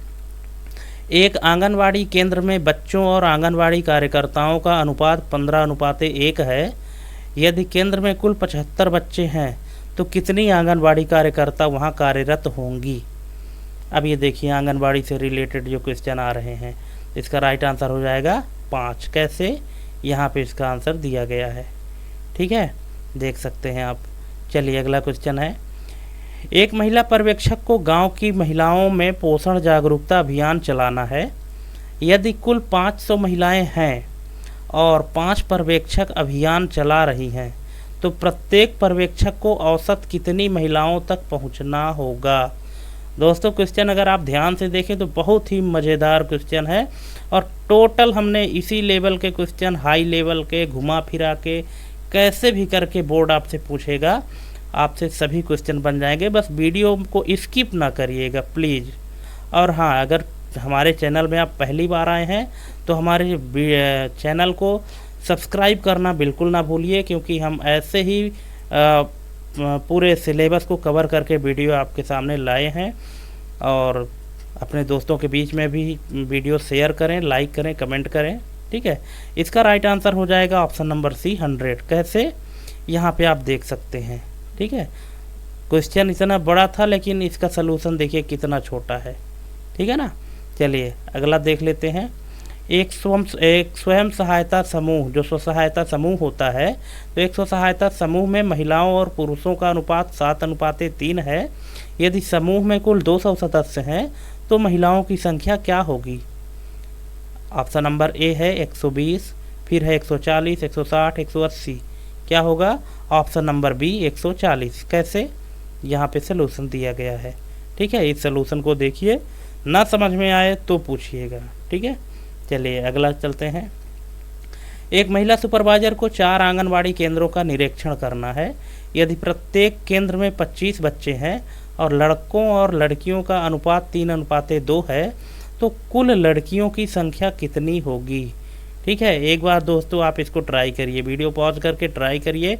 एक आंगनवाड़ी केंद्र में बच्चों और आंगनवाड़ी कार्यकर्ताओं का अनुपात 15:1 है। यदि केंद्र में कुल 75 बच्चे हैं तो कितनी आंगनवाड़ी कार्यकर्ता वहां कार्यरत होंगी? अब ये देखिए आंगनवाड़ी से रिलेटेड जो क्वेश्चन आ रहे हैं, इसका राइट आंसर हो जाएगा 5। कैसे? यहाँ पे इसका आंसर दिया गया है। ठीक है, देख सकते हैं आप। चलिए अगला क्वेश्चन है, एक महिला पर्यवेक्षक को गांव की महिलाओं में पोषण जागरूकता अभियान चलाना है। यदि कुल 500 महिलाएं हैं और 5 पर्यवेक्षक अभियान चला रही हैं तो प्रत्येक पर्यवेक्षक को औसत कितनी महिलाओं तक पहुंचना होगा? दोस्तों क्वेश्चन अगर आप ध्यान से देखें तो बहुत ही मज़ेदार क्वेश्चन है और टोटल हमने इसी लेवल के क्वेश्चन हाई लेवल के घुमा फिरा के कैसे भी करके बोर्ड आपसे पूछेगा, आपसे सभी क्वेश्चन बन जाएंगे। बस वीडियो को स्किप ना करिएगा प्लीज़। और हाँ, अगर हमारे चैनल में आप पहली बार आए हैं तो हमारे चैनल को सब्सक्राइब करना बिल्कुल ना भूलिए, क्योंकि हम ऐसे ही पूरे सिलेबस को कवर करके वीडियो आपके सामने लाए हैं। और अपने दोस्तों के बीच में भी वीडियो शेयर करें, लाइक करें, कमेंट करें। ठीक है, इसका राइट आंसर हो जाएगा ऑप्शन नंबर सी 100। कैसे? यहाँ पे आप देख सकते हैं। ठीक है, क्वेश्चन इतना बड़ा था लेकिन इसका सलूशन देखिए कितना छोटा है। ठीक है ना। चलिए अगला देख लेते हैं। एक स्वयं सहायता समूह, जो स्व सहायता समूह होता है, तो एक स्व सहायता समूह में महिलाओं और पुरुषों का अनुपात 7:3 है। यदि समूह में कुल 200 सदस्य हैं तो महिलाओं की संख्या क्या होगी? ऑप्शन नंबर ए है 120, फिर है 140, 160, 180। क्या होगा? Option number B 140। कैसे? यहाँ पे सलूशन दिया गया है। ठीक है, इस सलूशन को देखिए, ना समझ में आए तो पूछिएगा। ठीक है, चलिए अगला चलते हैं। एक महिला सुपरवाइजर को 4 आंगनवाड़ी केंद्रों का निरीक्षण करना है। यदि प्रत्येक केंद्र में 25 बच्चे हैं और लड़कों और लड़कियों का अनुपात 3:2 है तो कुल लड़कियों की संख्या कितनी होगी? ठीक है, एक बार दोस्तों आप इसको ट्राई करिए, वीडियो पॉज करके ट्राई करिए,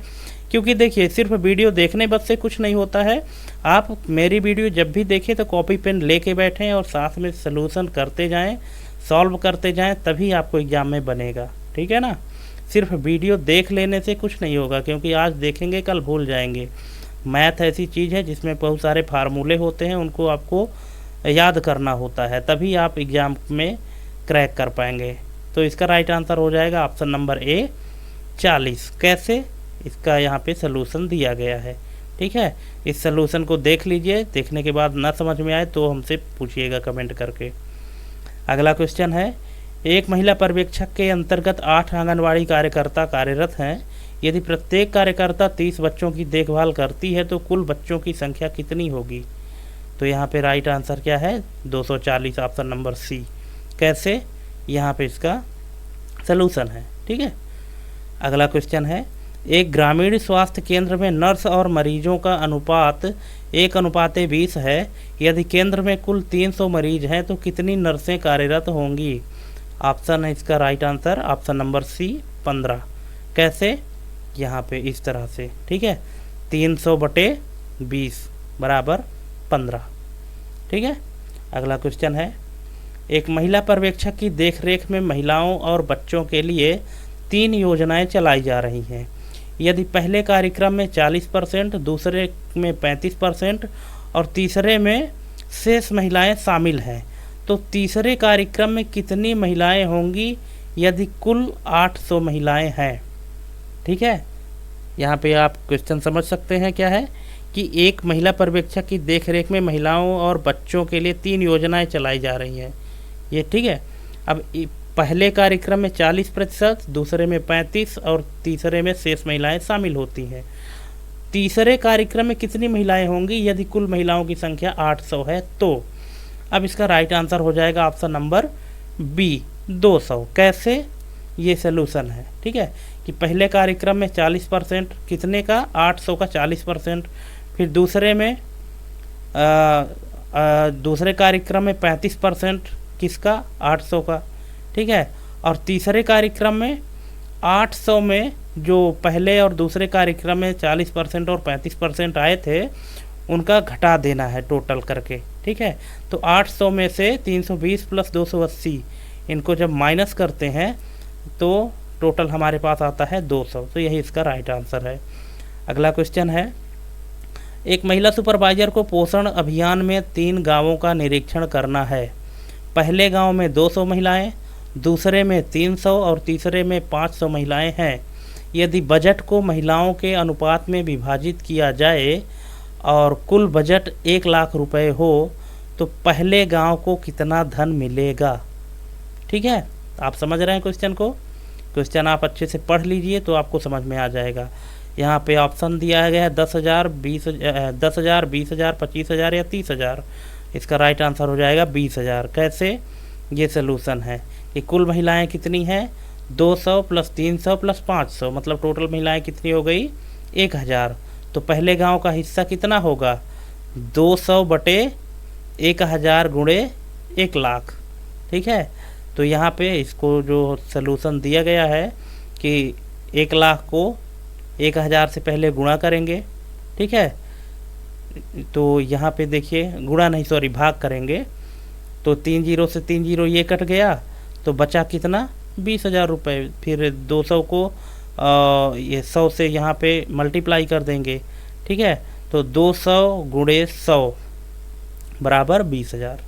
क्योंकि देखिए सिर्फ वीडियो देखने बस से कुछ नहीं होता है। आप मेरी वीडियो जब भी देखें तो कॉपी पेन लेके बैठें और साथ में सलूशन करते जाएं, सॉल्व करते जाएं, तभी आपको एग्जाम में बनेगा। ठीक है ना, सिर्फ वीडियो देख लेने से कुछ नहीं होगा, क्योंकि आज देखेंगे कल भूल जाएंगे। मैथ ऐसी चीज़ है जिसमें बहुत सारे फार्मूले होते हैं, उनको आपको याद करना होता है, तभी आप एग्ज़ाम में क्रैक कर पाएंगे। तो इसका राइट आंसर हो जाएगा ऑप्शन नंबर ए 40। कैसे? इसका यहाँ पे सलूशन दिया गया है। ठीक है, इस सलूशन को देख लीजिए, देखने के बाद ना समझ में आए तो हमसे पूछिएगा कमेंट करके। अगला क्वेश्चन है, एक महिला पर्यवेक्षक के अंतर्गत 8 आंगनवाड़ी कार्यकर्ता कार्यरत हैं। यदि प्रत्येक कार्यकर्ता 30 बच्चों की देखभाल करती है तो कुल बच्चों की संख्या कितनी होगी? तो यहाँ पे राइट आंसर क्या है? 240, ऑप्शन नंबर सी। कैसे? यहाँ पे इसका सलूशन है। ठीक है, अगला क्वेश्चन है, एक ग्रामीण स्वास्थ्य केंद्र में नर्स और मरीजों का अनुपात 1:20 है। यदि केंद्र में कुल 300 मरीज हैं तो कितनी नर्सें कार्यरत होंगी? ऑप्शन है इसका right answer, option number C 15। कैसे? यहाँ पे इस तरह से। ठीक है, 300/20 बराबर 15। ठीक है, अगला क्वेश्चन है, एक महिला पर्यवेक्षक की देखरेख में महिलाओं और बच्चों के लिए 3 योजनाएं चलाई जा रही हैं। यदि पहले कार्यक्रम में 40%, दूसरे में 35% और तीसरे में शेष महिलाएं शामिल हैं तो तीसरे कार्यक्रम में कितनी महिलाएं होंगी यदि कुल 800 महिलाएं हैं? ठीक है, यहाँ पे आप क्वेश्चन समझ सकते हैं क्या है कि एक महिला पर्यवेक्षक की देखरेख में महिलाओं और बच्चों के लिए 3 योजनाएं चलाई जा रही हैं ये। ठीक है, अब पहले कार्यक्रम में 40%, दूसरे में 35 और तीसरे में शेष महिलाएं शामिल होती हैं। तीसरे कार्यक्रम में कितनी महिलाएं होंगी यदि कुल महिलाओं की संख्या 800 है? तो अब इसका राइट आंसर हो जाएगा ऑप्शन नंबर बी 200। कैसे? ये सलूशन है। ठीक है, कि पहले कार्यक्रम में 40%, कितने का? 800 का 40%, फिर दूसरे में दूसरे कार्यक्रम में 35%, किसका? 800 का। ठीक है, और तीसरे कार्यक्रम में 800 में जो पहले और दूसरे कार्यक्रम में 40% और 35% आए थे उनका घटा देना है टोटल करके। ठीक है, तो 800 में से 320 प्लस 280 इनको जब माइनस करते हैं तो टोटल हमारे पास आता है 200। तो यही इसका राइट आंसर है। अगला क्वेश्चन है, एक महिला सुपरवाइजर को पोषण अभियान में 3 गांवों का निरीक्षण करना है। पहले गांव में 200 महिलाएं, दूसरे में 300 और तीसरे में 500 महिलाएं हैं। यदि बजट को महिलाओं के अनुपात में विभाजित किया जाए और कुल बजट 1 लाख रुपए हो तो पहले गांव को कितना धन मिलेगा? ठीक है, आप समझ रहे हैं क्वेश्चन को? क्वेश्चन आप अच्छे से पढ़ लीजिए तो आपको समझ में आ जाएगा। यहाँ पे ऑप्शन दिया गया है 10,000, 20,000, 20,000, 25,000 या 30,000। इसका राइट आंसर हो जाएगा 20,000। कैसे? ये सलूशन है कि कुल महिलाएं कितनी हैं? 200 प्लस 300 प्लस 500, मतलब टोटल महिलाएं कितनी हो गई? 1,000। तो पहले गांव का हिस्सा कितना होगा? 200/1000 गुणे 1 लाख। ठीक है, तो यहाँ पे इसको जो सलूशन दिया गया है कि 1 लाख को 1,000 से पहले गुणा करेंगे। ठीक है, तो यहाँ पे देखिए गुणा नहीं सॉरी भाग करेंगे तो 3 जीरो से 3 जीरो ये कट गया तो बचा कितना? 20,000 रुपये। फिर 200 को ये 100 से यहाँ पे मल्टीप्लाई कर देंगे। ठीक है, तो 200 गुणे 100 बराबर 20,000।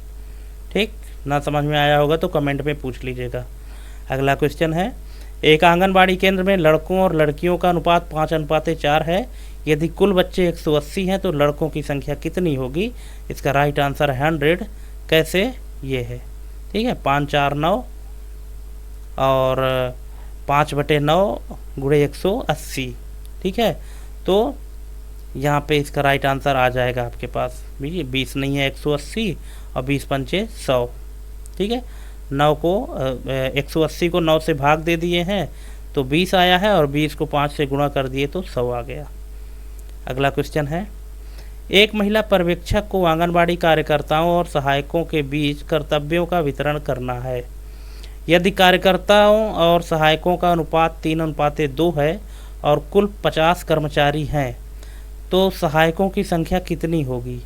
ठीक, ना समझ में आया होगा तो कमेंट में पूछ लीजिएगा। अगला क्वेश्चन है, एक आंगनबाड़ी केंद्र में लड़कों और लड़कियों का अनुपात 5:4 है। यदि कुल बच्चे 180 हैं तो लड़कों की संख्या कितनी होगी? इसका राइट आंसर है 100। कैसे? ये है। ठीक है, 5 4 9 और 5/9 गुणे 180। ठीक है, तो यहाँ पे इसका राइट आंसर आ जाएगा आपके पास 20 नहीं है 180 और 20 पंचे 100। ठीक है, 9 को 180 को 9 से भाग दे दिए हैं तो 20 आया है और 20 को 5 से गुणा कर दिए तो 100 आ गया। अगला क्वेश्चन है, एक महिला पर्यवेक्षक को आंगनबाड़ी कार्यकर्ताओं और सहायकों के बीच कर्तव्यों का वितरण करना है। यदि कार्यकर्ताओं और सहायकों का अनुपात 3:2 है और कुल 50 कर्मचारी हैं तो सहायकों की संख्या कितनी होगी?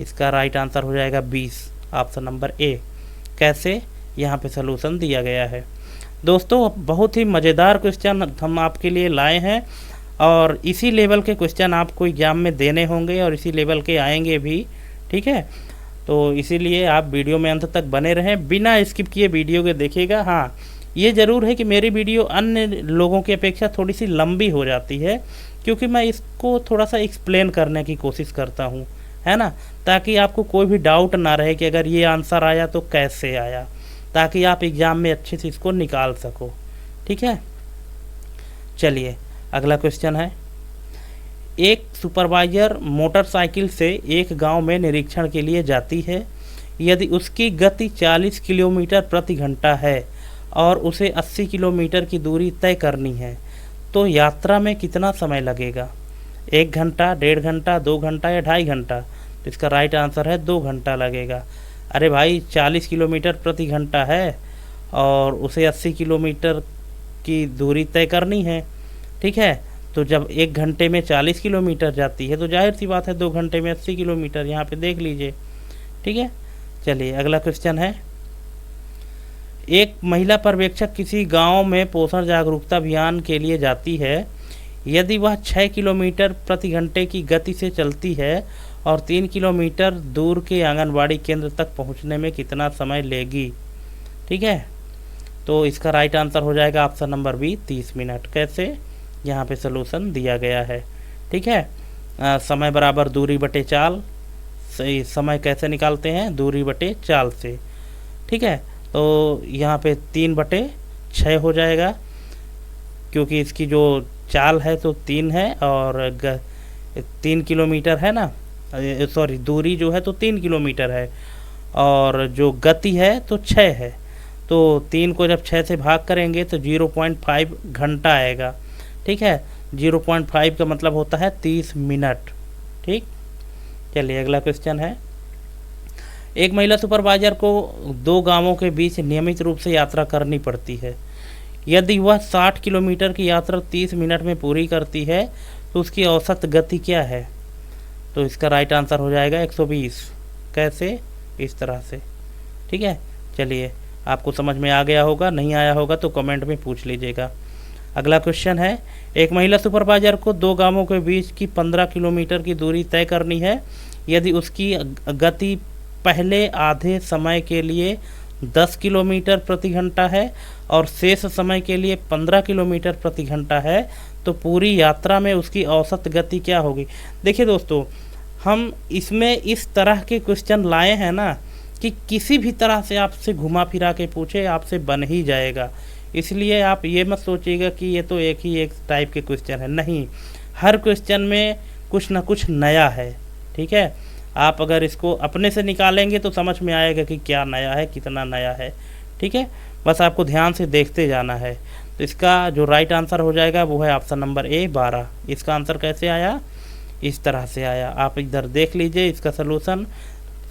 इसका राइट आंसर हो जाएगा 20, ऑप्शन नंबर ए। कैसे? यहाँ पे सलूशन दिया गया है। दोस्तों, बहुत ही मज़ेदार क्वेश्चन हम आपके लिए लाए हैं और इसी लेवल के क्वेश्चन आपको एग्जाम में देने होंगे और इसी लेवल के आएंगे भी। ठीक है, तो इसीलिए आप वीडियो में अंत तक बने रहें, बिना स्किप किए वीडियो के देखिएगा। हाँ, ये ज़रूर है कि मेरी वीडियो अन्य लोगों की अपेक्षा थोड़ी सी लंबी हो जाती है क्योंकि मैं इसको थोड़ा सा एक्सप्लेन करने की कोशिश करता हूँ, है ना, ताकि आपको कोई भी डाउट ना रहे कि अगर ये आंसर आया तो कैसे आया, ताकि आप एग्ज़ाम में अच्छे से इसको निकाल सको। ठीक है, चलिए अगला क्वेश्चन है, एक सुपरवाइजर मोटरसाइकिल से एक गांव में निरीक्षण के लिए जाती है। यदि उसकी गति 40 किलोमीटर प्रति घंटा है और उसे 80 किलोमीटर की दूरी तय करनी है, तो यात्रा में कितना समय लगेगा? 1 घंटा, 1.5 घंटा, 2 घंटा या 2.5 घंटा? तो इसका राइट आंसर है 2 घंटा लगेगा। अरे भाई 40 किलोमीटर प्रति घंटा है और उसे 80 किलोमीटर की दूरी तय करनी है। ठीक है, तो जब 1 घंटे में 40 किलोमीटर जाती है तो जाहिर सी बात है 2 घंटे में 80 किलोमीटर, यहाँ पे देख लीजिए। ठीक है, चलिए अगला क्वेश्चन है, एक महिला पर्यवेक्षक किसी गांव में पोषण जागरूकता अभियान के लिए जाती है। यदि वह 6 किलोमीटर प्रति घंटे की गति से चलती है और 3 किलोमीटर दूर के आंगनबाड़ी केंद्र तक पहुंचने में कितना समय लेगी? ठीक है, तो इसका राइट आंसर हो जाएगा ऑप्शन नंबर बी, 30 मिनट। कैसे? यहाँ पे सलूशन दिया गया है। ठीक है, समय बराबर दूरी बटे चाल। सही, समय कैसे निकालते हैं? दूरी बटे चाल से। ठीक है, तो यहाँ पे 3/6 हो जाएगा, क्योंकि इसकी जो चाल है तो 3 है और 3 किलोमीटर है ना, सॉरी दूरी जो है तो 3 किलोमीटर है और जो गति है तो 6 है। तो 3 को जब 6 से भाग करेंगे तो 0.5 घंटा आएगा। ठीक है, 0.5 का मतलब होता है 30 मिनट। ठीक, चलिए अगला क्वेश्चन है, एक महिला सुपरवाइजर को 2 गांवों के बीच नियमित रूप से यात्रा करनी पड़ती है। यदि वह 60 किलोमीटर की यात्रा 30 मिनट में पूरी करती है तो उसकी औसत गति क्या है? तो इसका राइट आंसर हो जाएगा 120। कैसे? इस तरह से। ठीक है, चलिए आपको समझ में आ गया होगा, नहीं आया होगा तो कमेंट में पूछ लीजिएगा। अगला क्वेश्चन है, एक महिला सुपरवाइजर को 2 गांवों के बीच की 15 किलोमीटर की दूरी तय करनी है। यदि उसकी गति पहले आधे समय के लिए 10 किलोमीटर प्रति घंटा है और शेष समय के लिए 15 किलोमीटर प्रति घंटा है, तो पूरी यात्रा में उसकी औसत गति क्या होगी? देखिए दोस्तों, हम इसमें इस तरह के क्वेश्चन लाए हैं ना कि किसी भी तरह से आपसे घुमा फिरा के पूछे आपसे बन ही जाएगा। इसलिए आप ये मत सोचिएगा कि ये तो एक ही एक टाइप के क्वेश्चन है, नहीं, हर क्वेश्चन में कुछ ना कुछ नया है। ठीक है, आप अगर इसको अपने से निकालेंगे तो समझ में आएगा कि क्या नया है, कितना नया है। ठीक है, बस आपको ध्यान से देखते जाना है। तो इसका जो राइट आंसर हो जाएगा वो है ऑप्शन नंबर ए, 12। इसका आंसर कैसे आया? इस तरह से आया। आप इधर देख लीजिए, इसका सलूशन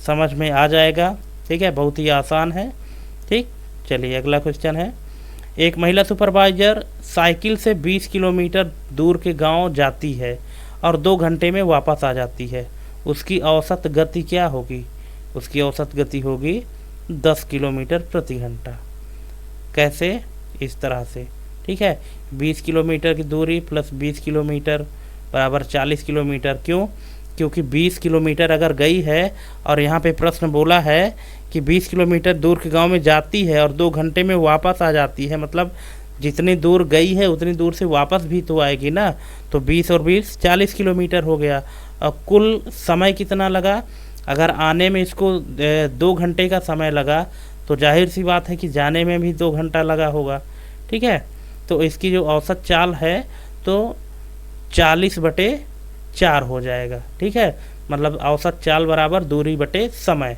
समझ में आ जाएगा। ठीक है, बहुत ही आसान है। ठीक, चलिए अगला क्वेश्चन है, एक महिला सुपरवाइजर साइकिल से 20 किलोमीटर दूर के गांव जाती है और 2 घंटे में वापस आ जाती है। उसकी औसत गति क्या होगी? उसकी औसत गति होगी 10 किलोमीटर प्रति घंटा। कैसे? इस तरह से। ठीक है, 20 किलोमीटर की दूरी प्लस 20 किलोमीटर बराबर 40 किलोमीटर। क्यों? क्योंकि 20 किलोमीटर अगर गई है और यहाँ पे प्रश्न बोला है कि 20 किलोमीटर दूर के गांव में जाती है और 2 घंटे में वापस आ जाती है, मतलब जितनी दूर गई है उतनी दूर से वापस भी तो आएगी ना। तो 20 और 20 40 किलोमीटर हो गया। और कुल समय कितना लगा? अगर आने में इसको 2 घंटे का समय लगा तो जाहिर सी बात है कि जाने में भी 2 घंटा लगा होगा। ठीक है, तो इसकी जो औसत चाल है तो 40/4 हो जाएगा। ठीक है, मतलब औसत चाल बराबर दूरी बटे समय।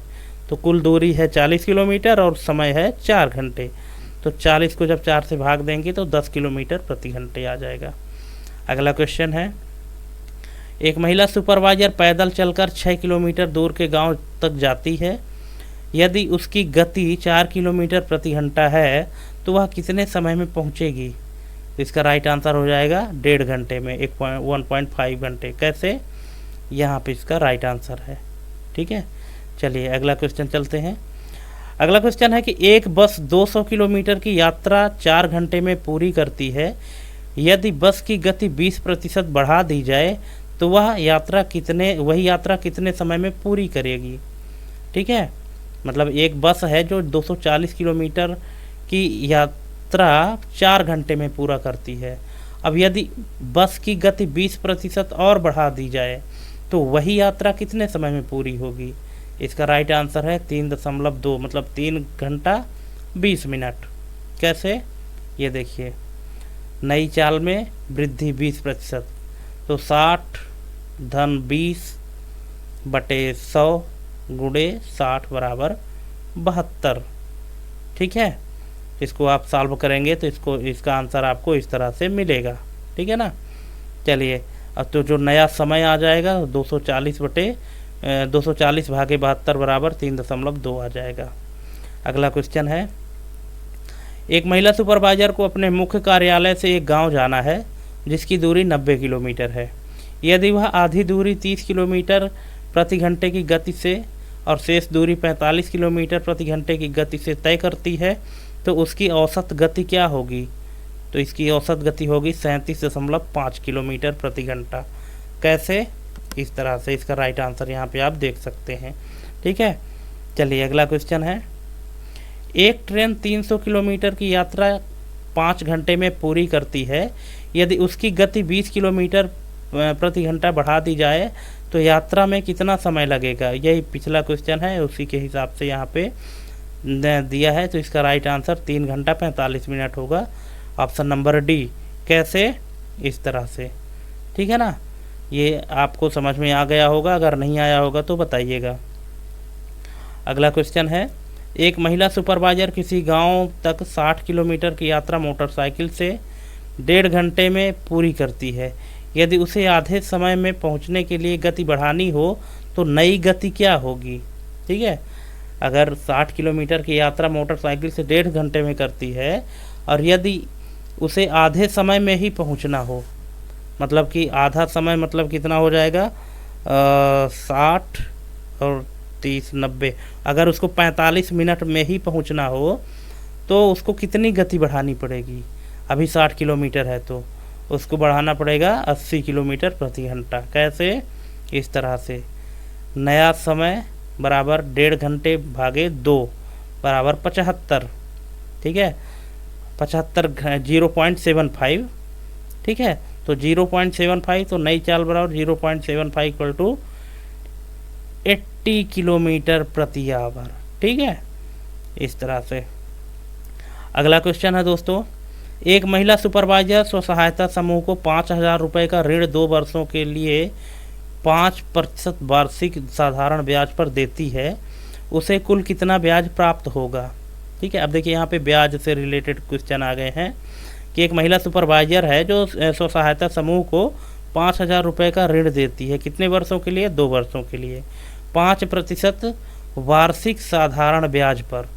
तो कुल दूरी है 40 किलोमीटर और समय है 4 घंटे। तो 40 को जब 4 से भाग देंगे तो 10 किलोमीटर प्रति घंटे आ जाएगा। अगला क्वेश्चन है, एक महिला सुपरवाइजर पैदल चलकर 6 किलोमीटर दूर के गांव तक जाती है। यदि उसकी गति 4 किलोमीटर प्रति घंटा है तो वह कितने समय में पहुंचेगी? तो इसका राइट आंसर हो जाएगा 1.5 घंटे में, 1.5 घंटे। कैसे? यहाँ पे इसका राइट आंसर है। ठीक है, चलिए अगला क्वेश्चन चलते हैं। अगला क्वेश्चन है कि एक बस 200 किलोमीटर की यात्रा 4 घंटे में पूरी करती है। यदि बस की गति 20% बढ़ा दी जाए तो वही यात्रा कितने समय में पूरी करेगी? ठीक है, मतलब एक बस है जो 240 किलोमीटर की यात्रा 4 घंटे में पूरा करती है अब यदि बस की गति 20% और बढ़ा दी जाए तो वही यात्रा कितने समय में पूरी होगी? इसका राइट आंसर है 3.2, मतलब 3 घंटा 20 मिनट। कैसे? ये देखिए, नई चाल में वृद्धि 20%, तो 60 धन 20 बटे 100 गुणे 60 बराबर 72। ठीक है, इसको आप सॉल्व करेंगे तो इसका आंसर आपको इस तरह से मिलेगा। ठीक है ना। चलिए, अब तो जो नया समय आ जाएगा 240 भागे 72 बराबर 3.2 आ जाएगा। अगला क्वेश्चन है, एक महिला सुपरवाइजर को अपने मुख्य कार्यालय से एक गांव जाना है जिसकी दूरी 90 किलोमीटर है। यदि वह आधी दूरी 30 किलोमीटर प्रति घंटे की गति से और शेष दूरी 45 किलोमीटर प्रति घंटे की गति से तय करती है तो उसकी औसत गति क्या होगी? तो इसकी औसत गति होगी 37.5 किलोमीटर प्रति घंटा। कैसे? इस तरह से। इसका राइट आंसर यहाँ पे आप देख सकते हैं। ठीक है। चलिए, अगला क्वेश्चन है, एक ट्रेन 300 किलोमीटर की यात्रा 5 घंटे में पूरी करती है। यदि उसकी गति 20 किलोमीटर प्रति घंटा बढ़ा दी जाए तो यात्रा में कितना समय लगेगा? यही पिछला क्वेश्चन है, उसी के हिसाब से यहाँ पे दिया है। तो इसका राइट आंसर 3 घंटा 45 मिनट होगा, ऑप्शन नंबर डी। कैसे? इस तरह से। ठीक है ना। ये आपको समझ में आ गया होगा, अगर नहीं आया होगा तो बताइएगा। अगला क्वेश्चन है, एक महिला सुपरवाइजर किसी गांव तक 60 किलोमीटर की यात्रा मोटरसाइकिल से 1.5 घंटे में पूरी करती है। यदि उसे आधे समय में पहुंचने के लिए गति बढ़ानी हो तो नई गति क्या होगी? ठीक है, अगर 60 किलोमीटर की यात्रा मोटरसाइकिल से 1.5 घंटे में करती है और यदि उसे आधे समय में ही पहुंचना हो, मतलब कि आधा समय मतलब कितना हो जाएगा, 60 और 30 90, अगर उसको 45 मिनट में ही पहुंचना हो तो उसको कितनी गति बढ़ानी पड़ेगी? अभी 60 किलोमीटर है तो उसको बढ़ाना पड़ेगा 80 किलोमीटर प्रति घंटा। कैसे? इस तरह से। नया समय बराबर 1.5 घंटे भागे 2 बराबर 75। ठीक है, 75 0.75। ठीक है, तो 0.75, तो नई चाल बराबर 0.75 इक्वल टू 80 किलोमीटर प्रति आवर। ठीक है, इस तरह से। अगला क्वेश्चन है दोस्तों, एक महिला सुपरवाइजर स्व सहायता समूह को 5,000 रुपये का ऋण 2 वर्षों के लिए 5% वार्षिक साधारण ब्याज पर देती है। उसे कुल कितना ब्याज प्राप्त होगा? ठीक है, अब देखिए यहाँ पे ब्याज से रिलेटेड क्वेश्चन आ गए हैं कि एक महिला सुपरवाइजर है जो स्व सहायता समूह को 5,000 रुपये का ऋण देती है। कितने वर्षों के लिए? 2 वर्षों के लिए। 5% वार्षिक साधारण ब्याज पर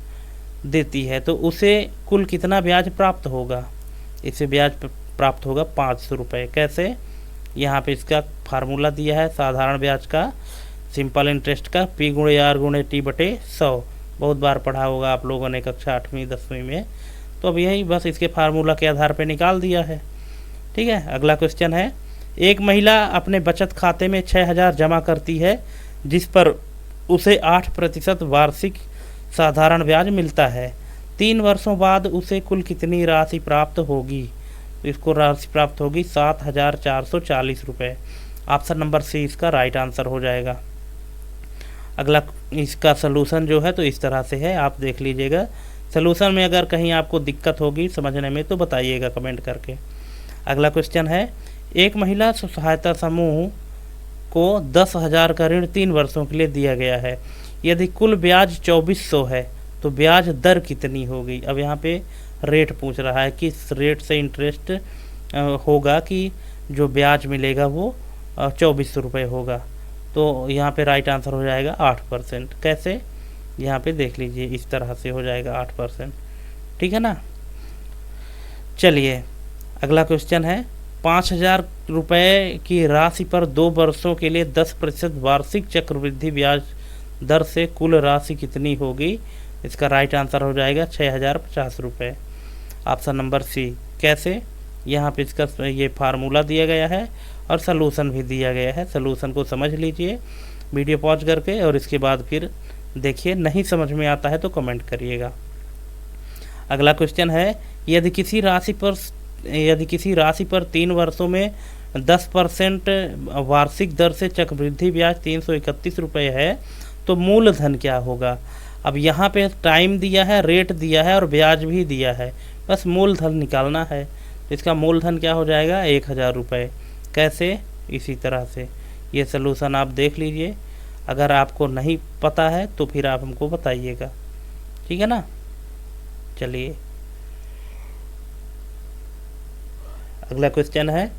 देती है, तो उसे कुल कितना ब्याज प्राप्त होगा? इसे ब्याज प्राप्त होगा 500 रुपये। कैसे? यहाँ पे इसका फार्मूला दिया है साधारण ब्याज का, सिंपल इंटरेस्ट का, P गुणे R गुणे T बटे 100। बहुत बार पढ़ा होगा आप लोगों ने कक्षा 8वीं 10वीं में। तो अब यही बस इसके फार्मूला के आधार पे निकाल दिया है। ठीक है, अगला क्वेश्चन है, एक महिला अपने बचत खाते में 6,000 जमा करती है जिस पर उसे 8% वार्षिक साधारण ब्याज मिलता है। 3 वर्षों बाद उसे कुल कितनी राशि प्राप्त होगी? तो इसको राशि प्राप्त होगी 7,440 रुपये। ऑप्शन नंबर सी इसका राइट आंसर हो जाएगा। अगला इसका सलूशन जो है तो इस तरह से है, आप देख लीजिएगा। सलूशन में अगर कहीं आपको दिक्कत होगी समझने में तो बताइएगा कमेंट करके। अगला क्वेश्चन है, एक महिला स्व सहायता समूह को 10,000 का ऋण 3 वर्षों के लिए दिया गया है। यदि कुल ब्याज 2400 है तो ब्याज दर कितनी होगी? अब यहाँ पे रेट पूछ रहा है कि इस रेट से इंटरेस्ट होगा कि जो ब्याज मिलेगा वो 2400 रुपये होगा। तो यहाँ पे राइट आंसर हो जाएगा 8%। कैसे? यहाँ पे देख लीजिए, इस तरह से हो जाएगा 8%। ठीक है ना। चलिए, अगला क्वेश्चन है, 5,000 रुपये की राशि पर 2 वर्षों के लिए 10% वार्षिक चक्रवृद्धि ब्याज दर से कुल राशि कितनी होगी? इसका राइट आंसर हो जाएगा 6,050 रुपये। Option number C. कैसे? यहाँ पे इसका ये फार्मूला दिया गया है और सलूशन भी दिया गया है। सलूशन को समझ लीजिए वीडियो पॉज करके, और इसके बाद फिर देखिए, नहीं समझ में आता है तो कमेंट करिएगा। अगला क्वेश्चन है, यदि किसी राशि पर यदि किसी राशि पर 3 वर्षों में 10% वार्षिक दर से चक्रवृद्धि ब्याज 331 रुपये है तो मूलधन क्या होगा। अब यहाँ पे टाइम दिया है, रेट दिया है और ब्याज भी दिया है, बस मूलधन निकालना है। तो इसका मूलधन क्या हो जाएगा 1000 रुपये। कैसे, इसी तरह से ये सलूशन आप देख लीजिए। अगर आपको नहीं पता है तो फिर आप हमको बताइएगा, ठीक है ना। चलिए अगला क्वेश्चन है,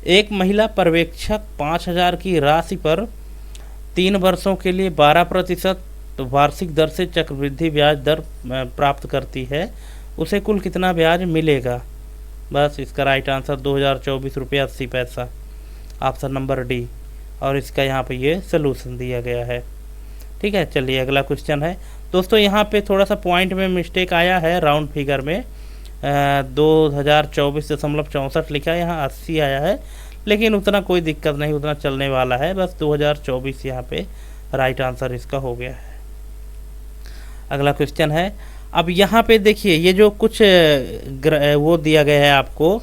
एक महिला पर्यवेक्षक 5000 की राशि पर 3 वर्षों के लिए 12% वार्षिक दर से चक्रवृद्धि ब्याज दर प्राप्त करती है, उसे कुल कितना ब्याज मिलेगा। बस इसका राइट आंसर 2024 रुपये 80 पैसा, ऑप्शन नंबर डी। और इसका यहाँ पे ये सोल्यूशन दिया गया है, ठीक है। चलिए अगला क्वेश्चन है दोस्तों, यहाँ पे थोड़ा सा पॉइंट में मिस्टेक आया है, राउंड फिगर में 2024.64 लिखा है, यहाँ 80 आया है, लेकिन उतना कोई दिक्कत नहीं, उतना चलने वाला है। बस 2024 यहाँ पे राइट आंसर इसका हो गया है। अगला क्वेश्चन है, अब यहाँ पे देखिए ये जो कुछ वो दिया गया है, आपको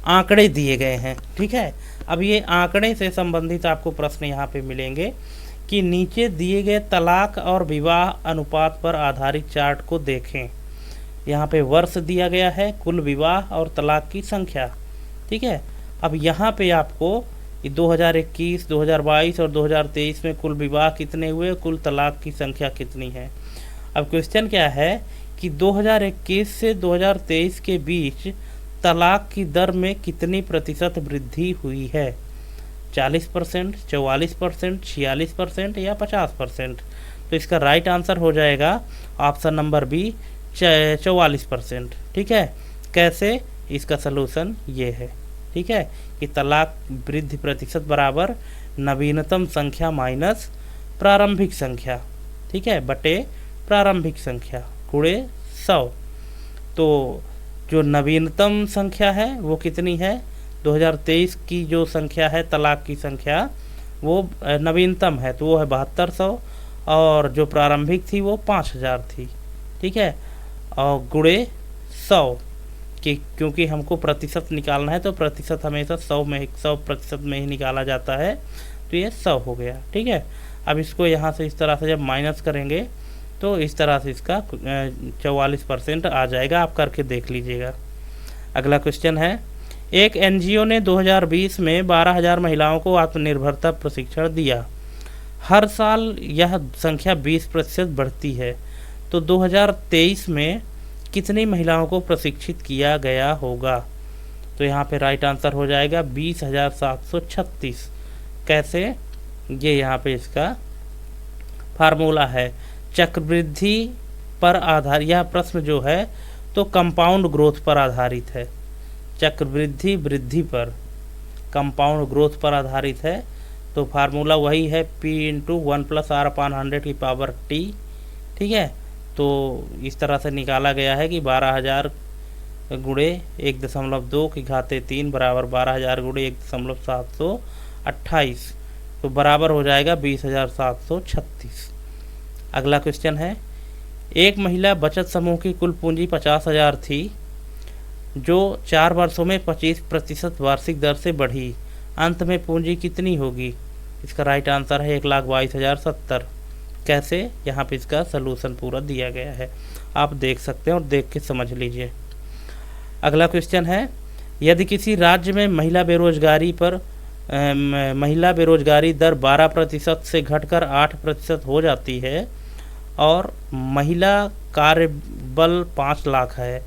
आंकड़े दिए गए हैं, ठीक है। अब ये आंकड़े से संबंधित आपको प्रश्न यहाँ पे मिलेंगे कि नीचे दिए गए तलाक और विवाह अनुपात पर आधारित चार्ट को देखें। यहाँ पे वर्ष दिया गया है, कुल विवाह और तलाक की संख्या, ठीक है। अब यहाँ पे आपको 2021, 2022 और 2023 में कुल विवाह कितने हुए, कुल तलाक की संख्या कितनी है। अब क्वेश्चन क्या है कि 2021 से 2023 के बीच तलाक की दर में कितनी प्रतिशत वृद्धि हुई है, 40%, 44%, 46% या 50%। तो इसका राइट आंसर हो जाएगा ऑप्शन नंबर बी 44%, ठीक है। कैसे, इसका सलूशन ये है, ठीक है, कि तलाक वृद्धि प्रतिशत बराबर नवीनतम संख्या माइनस प्रारंभिक संख्या, ठीक है, बटे प्रारंभिक संख्या गुणे 100। तो जो नवीनतम संख्या है वो कितनी है, 2023 की जो संख्या है तलाक की संख्या वो नवीनतम है, तो वो है 7200, और जो प्रारंभिक थी वो 5000 थी, ठीक है, और गुणे 100 कि क्योंकि हमको प्रतिशत निकालना है तो प्रतिशत हमेशा 100% में ही निकाला जाता है, तो ये 100 हो गया, ठीक है। अब इसको यहाँ से इस तरह से जब माइनस करेंगे तो इस तरह से इसका 44% आ जाएगा, आप करके देख लीजिएगा। अगला क्वेश्चन है, एक एनजीओ ने 2020 में 12000 महिलाओं को आत्मनिर्भरता प्रशिक्षण दिया, हर साल यह संख्या 20% बढ़ती है, तो 2023 में कितनी महिलाओं को प्रशिक्षित किया गया होगा। तो यहाँ पे राइट आंसर हो जाएगा 20,736। कैसे, ये यहाँ पे इसका फार्मूला है, चक्रवृद्धि पर आधार, यह प्रश्न जो है तो कंपाउंड ग्रोथ पर आधारित है, चक्रवृद्धि वृद्धि पर कंपाउंड ग्रोथ पर आधारित है। तो फार्मूला वही है P × 1 + R/100 की पावर T, ठीक है। तो इस तरह से निकाला गया है कि 12000 गुणे 1.2 की घाते 3 बराबर 12000 गुणे 1.728, तो बराबर हो जाएगा 20,736। अगला क्वेश्चन है, एक महिला बचत समूह की कुल पूंजी 50,000 थी जो 4 वर्षों में 25% वार्षिक दर से बढ़ी, अंत में पूंजी कितनी होगी। इसका राइट आंसर है 1,22,070। कैसे, यहाँ पे इसका सलूशन पूरा दिया गया है, आप देख सकते हैं और देख के समझ लीजिए। अगला क्वेश्चन है, यदि किसी राज्य में महिला बेरोजगारी दर 12% से घटकर 8% हो जाती है और महिला कार्यबल 5 लाख है,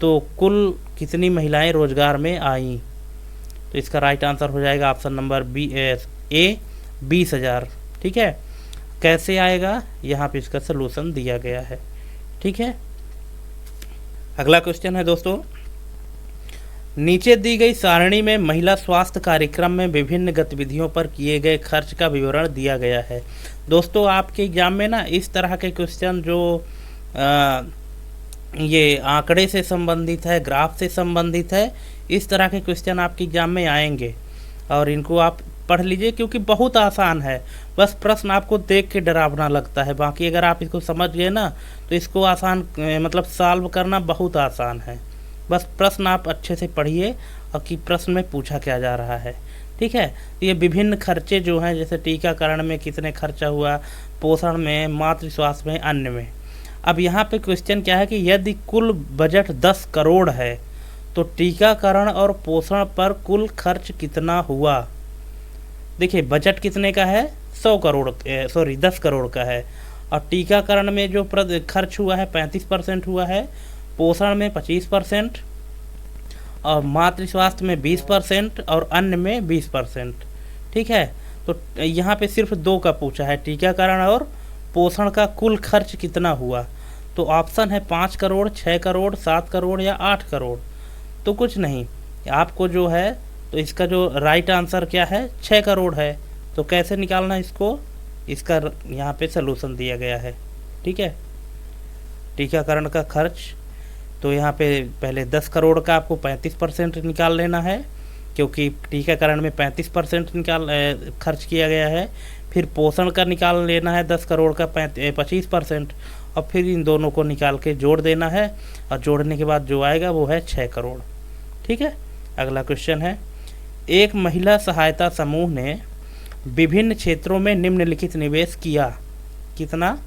तो कुल कितनी महिलाएं रोजगार में आईं। तो इसका राइट आंसर हो जाएगा ऑप्शन नंबर ए 20,000, ठीक है। कैसे आएगा, यहाँ पे इसका सलूशन दिया गया है, ठीक है। अगला क्वेश्चन है दोस्तों, नीचे दी गई सारणी में महिला स्वास्थ्य कार्यक्रम में विभिन्न गतिविधियों पर किए गए खर्च का विवरण दिया गया है। दोस्तों आपके एग्जाम में ना इस तरह के क्वेश्चन जो ये आंकड़े से संबंधित है, ग्राफ से संबंधित है, इस तरह के क्वेश्चन आपके एग्जाम में आएंगे और इनको आप पढ़ लीजिए क्योंकि बहुत आसान है। बस प्रश्न आपको देख के डरावना लगता है, बाकी अगर आप इसको समझ गए ना तो इसको आसान मतलब सॉल्व करना बहुत आसान है, बस प्रश्न आप अच्छे से पढ़िए और कि प्रश्न में पूछा क्या जा रहा है। ठीक है, ये विभिन्न खर्चे जो हैं, जैसे टीकाकरण में कितने खर्चा हुआ, पोषण में, मातृ स्वास्थ्य में, अन्य में। अब यहाँ पे क्वेश्चन क्या है कि यदि कुल बजट 10 करोड़ है तो टीकाकरण और पोषण पर कुल खर्च कितना हुआ। देखिए बजट कितने का है, 10 करोड़ का है, और टीकाकरण में जो खर्च हुआ है 35% हुआ है, पोषण में 25%, और मातृ स्वास्थ्य में 20% और अन्य में 20%। ठीक है, तो यहाँ पे सिर्फ 2 का पूछा है, टीकाकरण और पोषण का कुल खर्च कितना हुआ। तो ऑप्शन है 5 करोड़, 6 करोड़, 7 करोड़ या 8 करोड़। तो कुछ नहीं, आपको जो है तो इसका जो राइट आंसर क्या है, 6 करोड़ है। तो कैसे निकालना इसको, इसका यहाँ पे सलूशन दिया गया है। ठीक है, टीकाकरण का खर्च, तो यहाँ पे पहले 10 करोड़ का आपको 35% निकाल लेना है, क्योंकि टीकाकरण में 35% खर्च किया गया है। फिर पोषण का निकाल लेना है 10 करोड़ का 25%, और फिर इन दोनों को निकाल के जोड़ देना है, और जोड़ने के बाद जो आएगा वो है 6 करोड़। ठीक है, अगला क्वेश्चन है, एक महिला सहायता समूह ने विभिन्न क्षेत्रों में निम्नलिखित निवेश किया। कितना?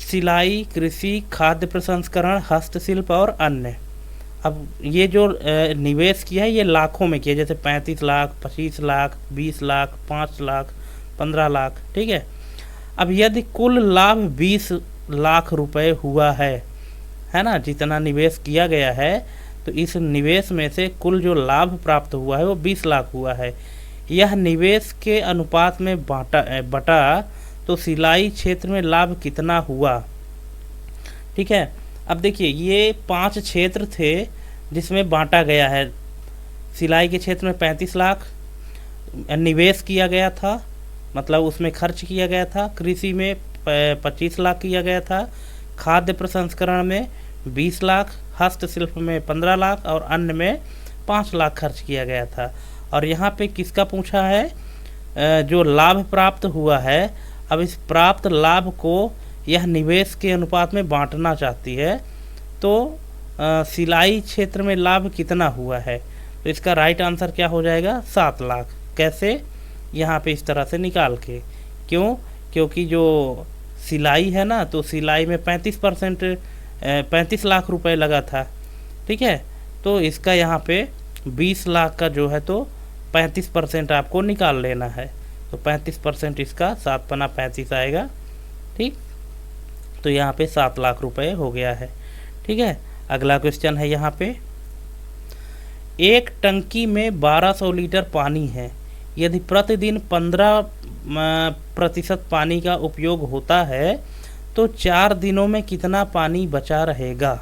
सिलाई, कृषि, खाद्य प्रसंस्करण, हस्तशिल्प और अन्य। अब ये जो निवेश किया है ये लाखों में किया, जैसे 35 लाख, 25 लाख, 20 लाख, 5 लाख, 15 लाख। ठीक है, अब यदि कुल लाभ 20 लाख रुपए हुआ है ना, जितना निवेश किया गया है, तो इस निवेश में से कुल जो लाभ प्राप्त हुआ है वो 20 लाख हुआ है। यह निवेश के अनुपात में बटा तो सिलाई क्षेत्र में लाभ कितना हुआ। ठीक है, अब देखिए ये 5 क्षेत्र थे जिसमें बांटा गया है। सिलाई के क्षेत्र में 35 लाख निवेश किया गया था, मतलब उसमें खर्च किया गया था। कृषि में 25 लाख किया गया था, खाद्य प्रसंस्करण में 20 लाख, हस्तशिल्प में 15 लाख और अन्य में 5 लाख खर्च किया गया था। और यहाँ पे किसका पूछा है, जो लाभ प्राप्त हुआ है। अब इस प्राप्त लाभ को यह निवेश के अनुपात में बांटना चाहती है, तो सिलाई क्षेत्र में लाभ कितना हुआ है। तो इसका राइट आंसर क्या हो जाएगा, 7 लाख। कैसे, यहाँ पे इस तरह से निकाल के। क्यों? क्योंकि जो सिलाई है ना, तो सिलाई में 35 लाख रुपए लगा था। ठीक है, तो इसका यहाँ पे 20 लाख का जो है तो 35% आपको निकाल लेना है। तो 35% इसका 7 पना 35 आएगा। ठीक, तो यहाँ पे 7 लाख रुपए हो गया है। ठीक है, अगला क्वेश्चन है यहाँ पे, एक टंकी में 1200 लीटर पानी है। यदि प्रतिदिन 15% पानी का उपयोग होता है तो 4 दिनों में कितना पानी बचा रहेगा।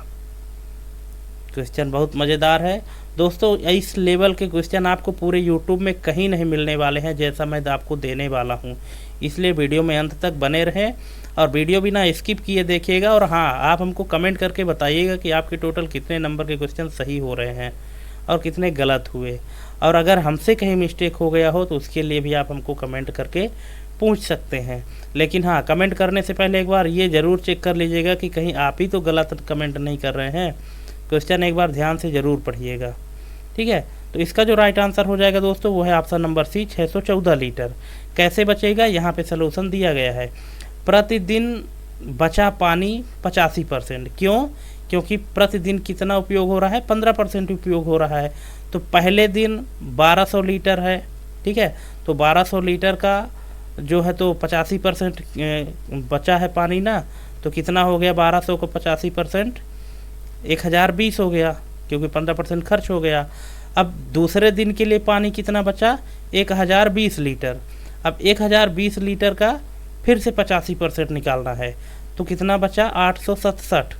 क्वेश्चन बहुत मज़ेदार है दोस्तों। इस लेवल के क्वेश्चन आपको पूरे YouTube में कहीं नहीं मिलने वाले हैं जैसा मैं आपको देने वाला हूं। इसलिए वीडियो में अंत तक बने रहें और वीडियो बिना स्किप किए देखिएगा। और हाँ, आप हमको कमेंट करके बताइएगा कि आपके टोटल कितने नंबर के क्वेश्चन सही हो रहे हैं और कितने गलत हुए। और अगर हमसे कहीं मिस्टेक हो गया हो तो उसके लिए भी आप हमको कमेंट करके पूछ सकते हैं। लेकिन हाँ, कमेंट करने से पहले एक बार ये ज़रूर चेक कर लीजिएगा कि कहीं आप ही तो गलत कमेंट नहीं कर रहे हैं। क्वेश्चन एक बार ध्यान से ज़रूर पढ़िएगा। ठीक है, तो इसका जो राइट आंसर हो जाएगा दोस्तों वो है ऑप्शन नंबर सी, 614 लीटर। कैसे बचेगा, यहाँ पे सलूशन दिया गया है। प्रतिदिन बचा पानी 85%। क्यों? क्योंकि प्रतिदिन कितना उपयोग हो रहा है, 15% उपयोग हो रहा है। तो पहले दिन 1200 लीटर है। ठीक है, तो 1200 लीटर का जो है तो 85% बचा है पानी ना, तो कितना हो गया 1200 को 85%, 1020 हो गया, क्योंकि 15% खर्च हो गया। अब दूसरे दिन के लिए पानी कितना बचा, 1020 लीटर। अब 1020 लीटर का फिर से 85% निकालना है, तो कितना बचा 867।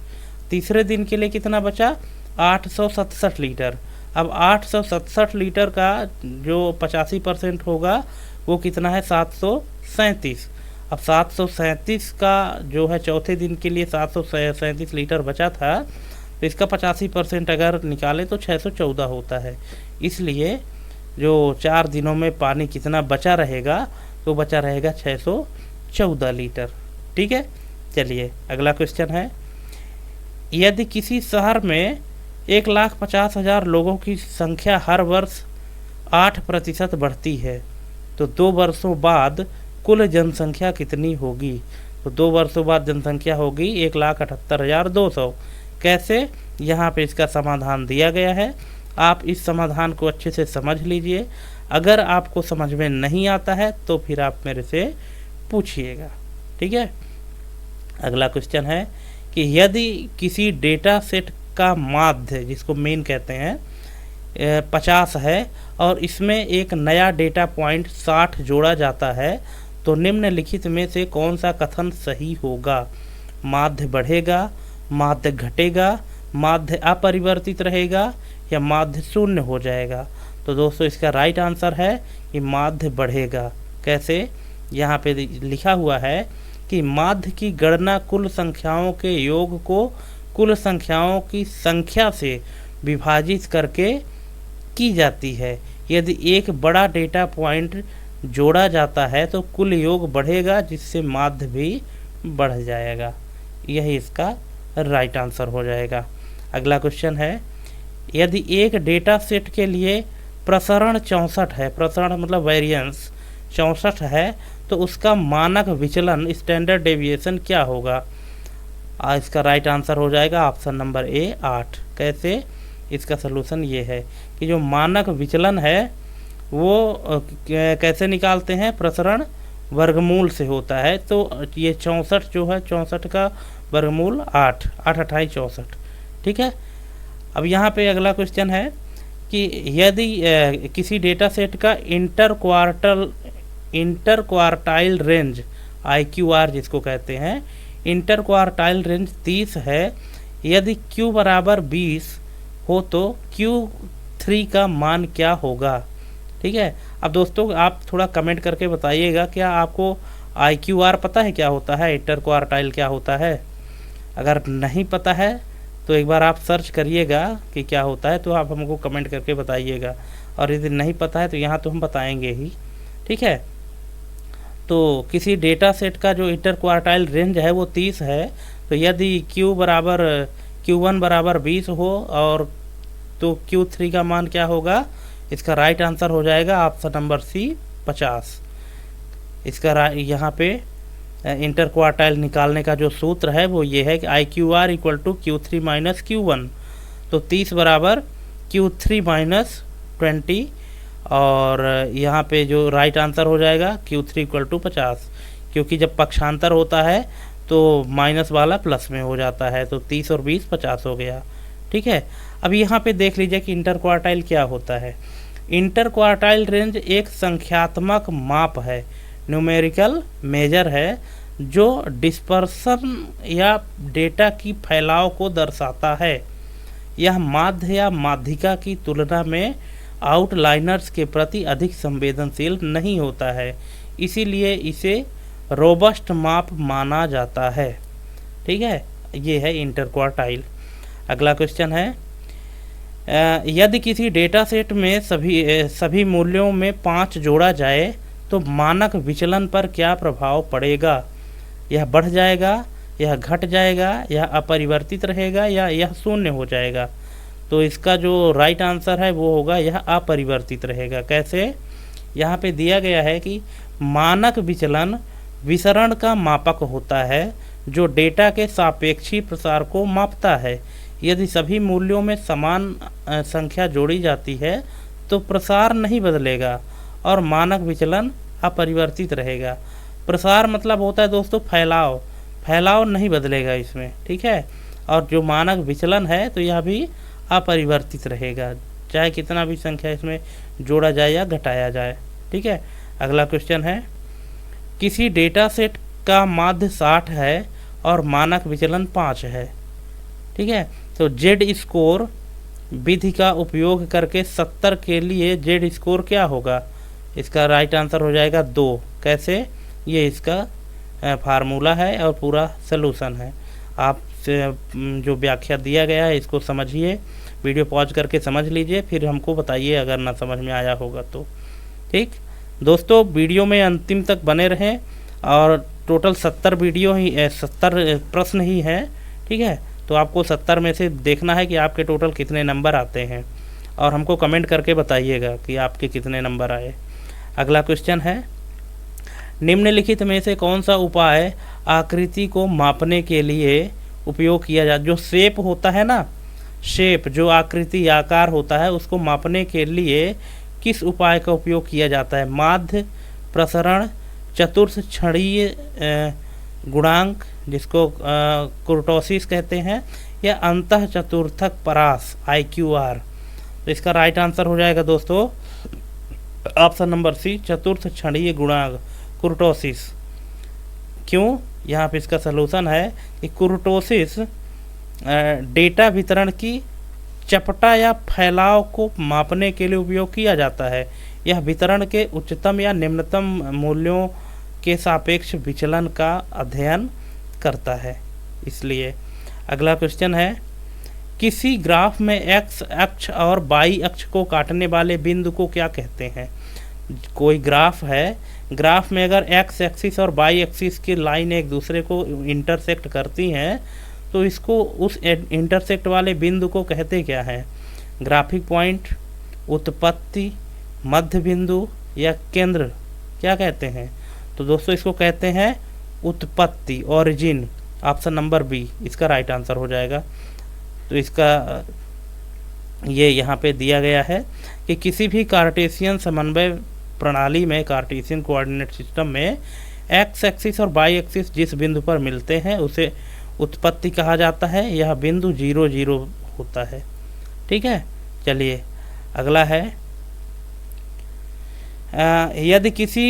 तीसरे दिन के लिए कितना बचा 867 लीटर। अब 867 लीटर का जो 85% होगा वो कितना है 737। अब 737 का जो है चौथे दिन के लिए 737 लीटर बचा था, तो इसका 85% अगर निकाले तो 614 होता है। इसलिए जो 4 दिनों में पानी कितना बचा रहेगा, तो बचा रहेगा 614 लीटर। ठीक है, चलिए अगला क्वेश्चन है, यदि किसी शहर में 1,50,000 लोगों की संख्या हर वर्ष 8% बढ़ती है, तो 2 वर्षों बाद कुल जनसंख्या कितनी होगी? तो 2 वर्षों बाद जनसंख्या होगी 1,78,200। कैसे? यहाँ पे इसका समाधान दिया गया है। आप इस समाधान को अच्छे से समझ लीजिए। अगर आपको समझ में नहीं आता है तो फिर आप मेरे से पूछिएगा, ठीक है। अगला क्वेश्चन है कि यदि किसी डेटा सेट का माध्य, जिसको मीन कहते हैं, 50 है और इसमें एक नया डेटा पॉइंट 60 जोड़ा जाता है, तो निम्नलिखित में से कौन सा कथन सही होगा? माध्य बढ़ेगा, माध्य घटेगा, माध्य अपरिवर्तित रहेगा या माध्य शून्य हो जाएगा? तो दोस्तों इसका राइट आंसर है कि माध्य बढ़ेगा। कैसे? यहाँ पे लिखा हुआ है कि माध्य की गणना कुल संख्याओं के योग को कुल संख्याओं की संख्या से विभाजित करके की जाती है। यदि एक बड़ा डेटा पॉइंट जोड़ा जाता है तो कुल योग बढ़ेगा, जिससे माध्य भी बढ़ जाएगा। यही इसका राइट आंसर हो जाएगा। अगला क्वेश्चन है, यदि एक डेटा सेट के लिए प्रसरण 64 है, प्रसरण मतलब वेरिएंस 64 है, तो उसका मानक विचलन स्टैंडर्ड डेविएशन क्या होगा? इसका राइट आंसर हो जाएगा ऑप्शन नंबर ए 8। कैसे? इसका सलूशन ये है कि जो मानक विचलन है वो कैसे निकालते हैं? प्रसरण वर्गमूल से होता है। तो ये 64 जो है, 64 का वर्गमूल 8, 8 28 64, ठीक है। अब यहाँ पे अगला क्वेश्चन है कि यदि किसी डेटा सेट का इंटर क्वार्टाइल रेंज IQR जिसको कहते हैं, इंटर क्वार्टाइल रेंज 30 है, यदि Q बराबर 20 हो तो Q3 का मान क्या होगा? ठीक है। अब दोस्तों आप थोड़ा कमेंट करके बताइएगा, क्या आपको IQR पता है क्या होता है, इंटर क्वार्टाइल क्या होता है? अगर नहीं पता है तो एक बार आप सर्च करिएगा कि क्या होता है, तो आप हमको कमेंट करके बताइएगा। और यदि नहीं पता है तो यहाँ तो हम बताएंगे ही, ठीक है। तो किसी डेटा सेट का जो इंटर क्वार्टाइल रेंज है वो 30 है, तो यदि Q1 बराबर 20 हो और तो Q3 का मान क्या होगा? इसका राइट आंसर हो जाएगा ऑप्शन नंबर सी 50। इसका यहाँ पे इंटर क्वार्टाइल निकालने का जो सूत्र है वो ये है कि IQR equal to Q3 minus Q1। तो 30 बराबर Q3 माइनस 20, और यहाँ पे जो राइट आंसर हो जाएगा Q3 इक्वल टू 50, क्योंकि जब पक्षांतर होता है तो माइनस वाला प्लस में हो जाता है। तो 30 और 20 50 हो गया, ठीक है। अब यहाँ पे देख लीजिए कि इंटर क्वार्टाइल क्या होता है। इंटर क्वार्टाइल रेंज एक संख्यात्मक माप है, न्यूमेरिकल मेजर है, जो डिस्पर्सन या डेटा की फैलाव को दर्शाता है। यह माध्य या माध्यिका की तुलना में आउटलाइनर्स के प्रति अधिक संवेदनशील नहीं होता है, इसीलिए इसे रोबस्ट माप माना जाता है, ठीक है। ये है इंटर क्वार्टाइल। अगला क्वेश्चन है, यदि किसी डेटा सेट में सभी मूल्यों में 5 जोड़ा जाए तो मानक विचलन पर क्या प्रभाव पड़ेगा? यह बढ़ जाएगा, यह घट जाएगा, यह अपरिवर्तित रहेगा या यह शून्य हो जाएगा? तो इसका जो राइट आंसर है वो होगा यह अपरिवर्तित रहेगा। कैसे? यहाँ पे दिया गया है कि मानक विचलन विसरण का मापक होता है जो डेटा के सापेक्षी प्रसार को मापता है। यदि सभी मूल्यों में समान संख्या जोड़ी जाती है तो प्रसार नहीं बदलेगा और मानक विचलन अपरिवर्तित रहेगा। प्रसार मतलब होता है दोस्तों फैलाव, फैलाव नहीं बदलेगा इसमें, ठीक है। और जो मानक विचलन है तो यह भी अपरिवर्तित रहेगा, चाहे कितना भी संख्या इसमें जोड़ा जाए या घटाया जाए, ठीक है। अगला क्वेश्चन है, किसी डेटा सेट का माध्य 60 है और मानक विचलन 5 है, ठीक है। तो जेड स्कोर विधि का उपयोग करके 70 के लिए जेड स्कोर क्या होगा? इसका राइट आंसर हो जाएगा 2। कैसे? ये इसका फार्मूला है और पूरा सलूशन है। आप जो व्याख्या दिया गया है इसको समझिए, वीडियो पॉज करके समझ लीजिए, फिर हमको बताइए अगर ना समझ में आया होगा तो, ठीक। दोस्तों वीडियो में अंतिम तक बने रहें और टोटल 70 प्रश्न ही हैं, ठीक है। तो आपको 70 में से देखना है कि आपके टोटल कितने नंबर आते हैं, और हमको कमेंट करके बताइएगा कि आपके कितने नंबर आए। अगला क्वेश्चन है, निम्नलिखित में से कौन सा उपाय आकृति को मापने के लिए उपयोग किया जाता है। जो शेप होता है ना, शेप जो आकृति आकार होता है, उसको मापने के लिए किस उपाय का उपयोग किया जाता है। माध्य, प्रसरण, चतुर्थ छड़ीय गुणांक जिसको कुर्टोसिस कहते हैं, या अंतः चतुर्थक परास IQR। तो इसका राइट आंसर हो जाएगा दोस्तों ऑप्शन नंबर सी, चतुर्थ छड़ीय गुणांक कुर्टोसिस। क्यों, यहाँ पे इसका सलूशन है कि कुर्टोसिस डेटा वितरण की चपटा या फैलाव को मापने के लिए उपयोग किया जाता है। यह वितरण के उच्चतम या निम्नतम मूल्यों के सापेक्ष विचलन का अध्ययन करता है, इसलिए। अगला क्वेश्चन है, किसी ग्राफ में एक्स अक्ष और वाई अक्ष को काटने वाले बिंदु को क्या कहते हैं। कोई ग्राफ है, ग्राफ में अगर एक्स एक्सिस और वाई एक्सिस की लाइन एक दूसरे को इंटरसेक्ट करती हैं, तो इसको उस इंटरसेक्ट वाले बिंदु को कहते क्या है। ग्राफिक पॉइंट, उत्पत्ति, मध्य बिंदु या केंद्र, क्या कहते हैं। तो दोस्तों इसको कहते हैं उत्पत्ति, ओरिजिन। ऑप्शन नंबर बी इसका राइट आंसर हो जाएगा। तो इसका ये यहाँ पे दिया गया है कि किसी भी कार्टेशियन समन्वय प्रणाली में, कार्टेशियन कोऑर्डिनेट सिस्टम में, एक्स एक्सिस और वाई एक्सिस जिस बिंदु पर मिलते हैं उसे उत्पत्ति कहा जाता है। यह बिंदु 0 0 होता है। ठीक है, चलिए अगला है, यदि किसी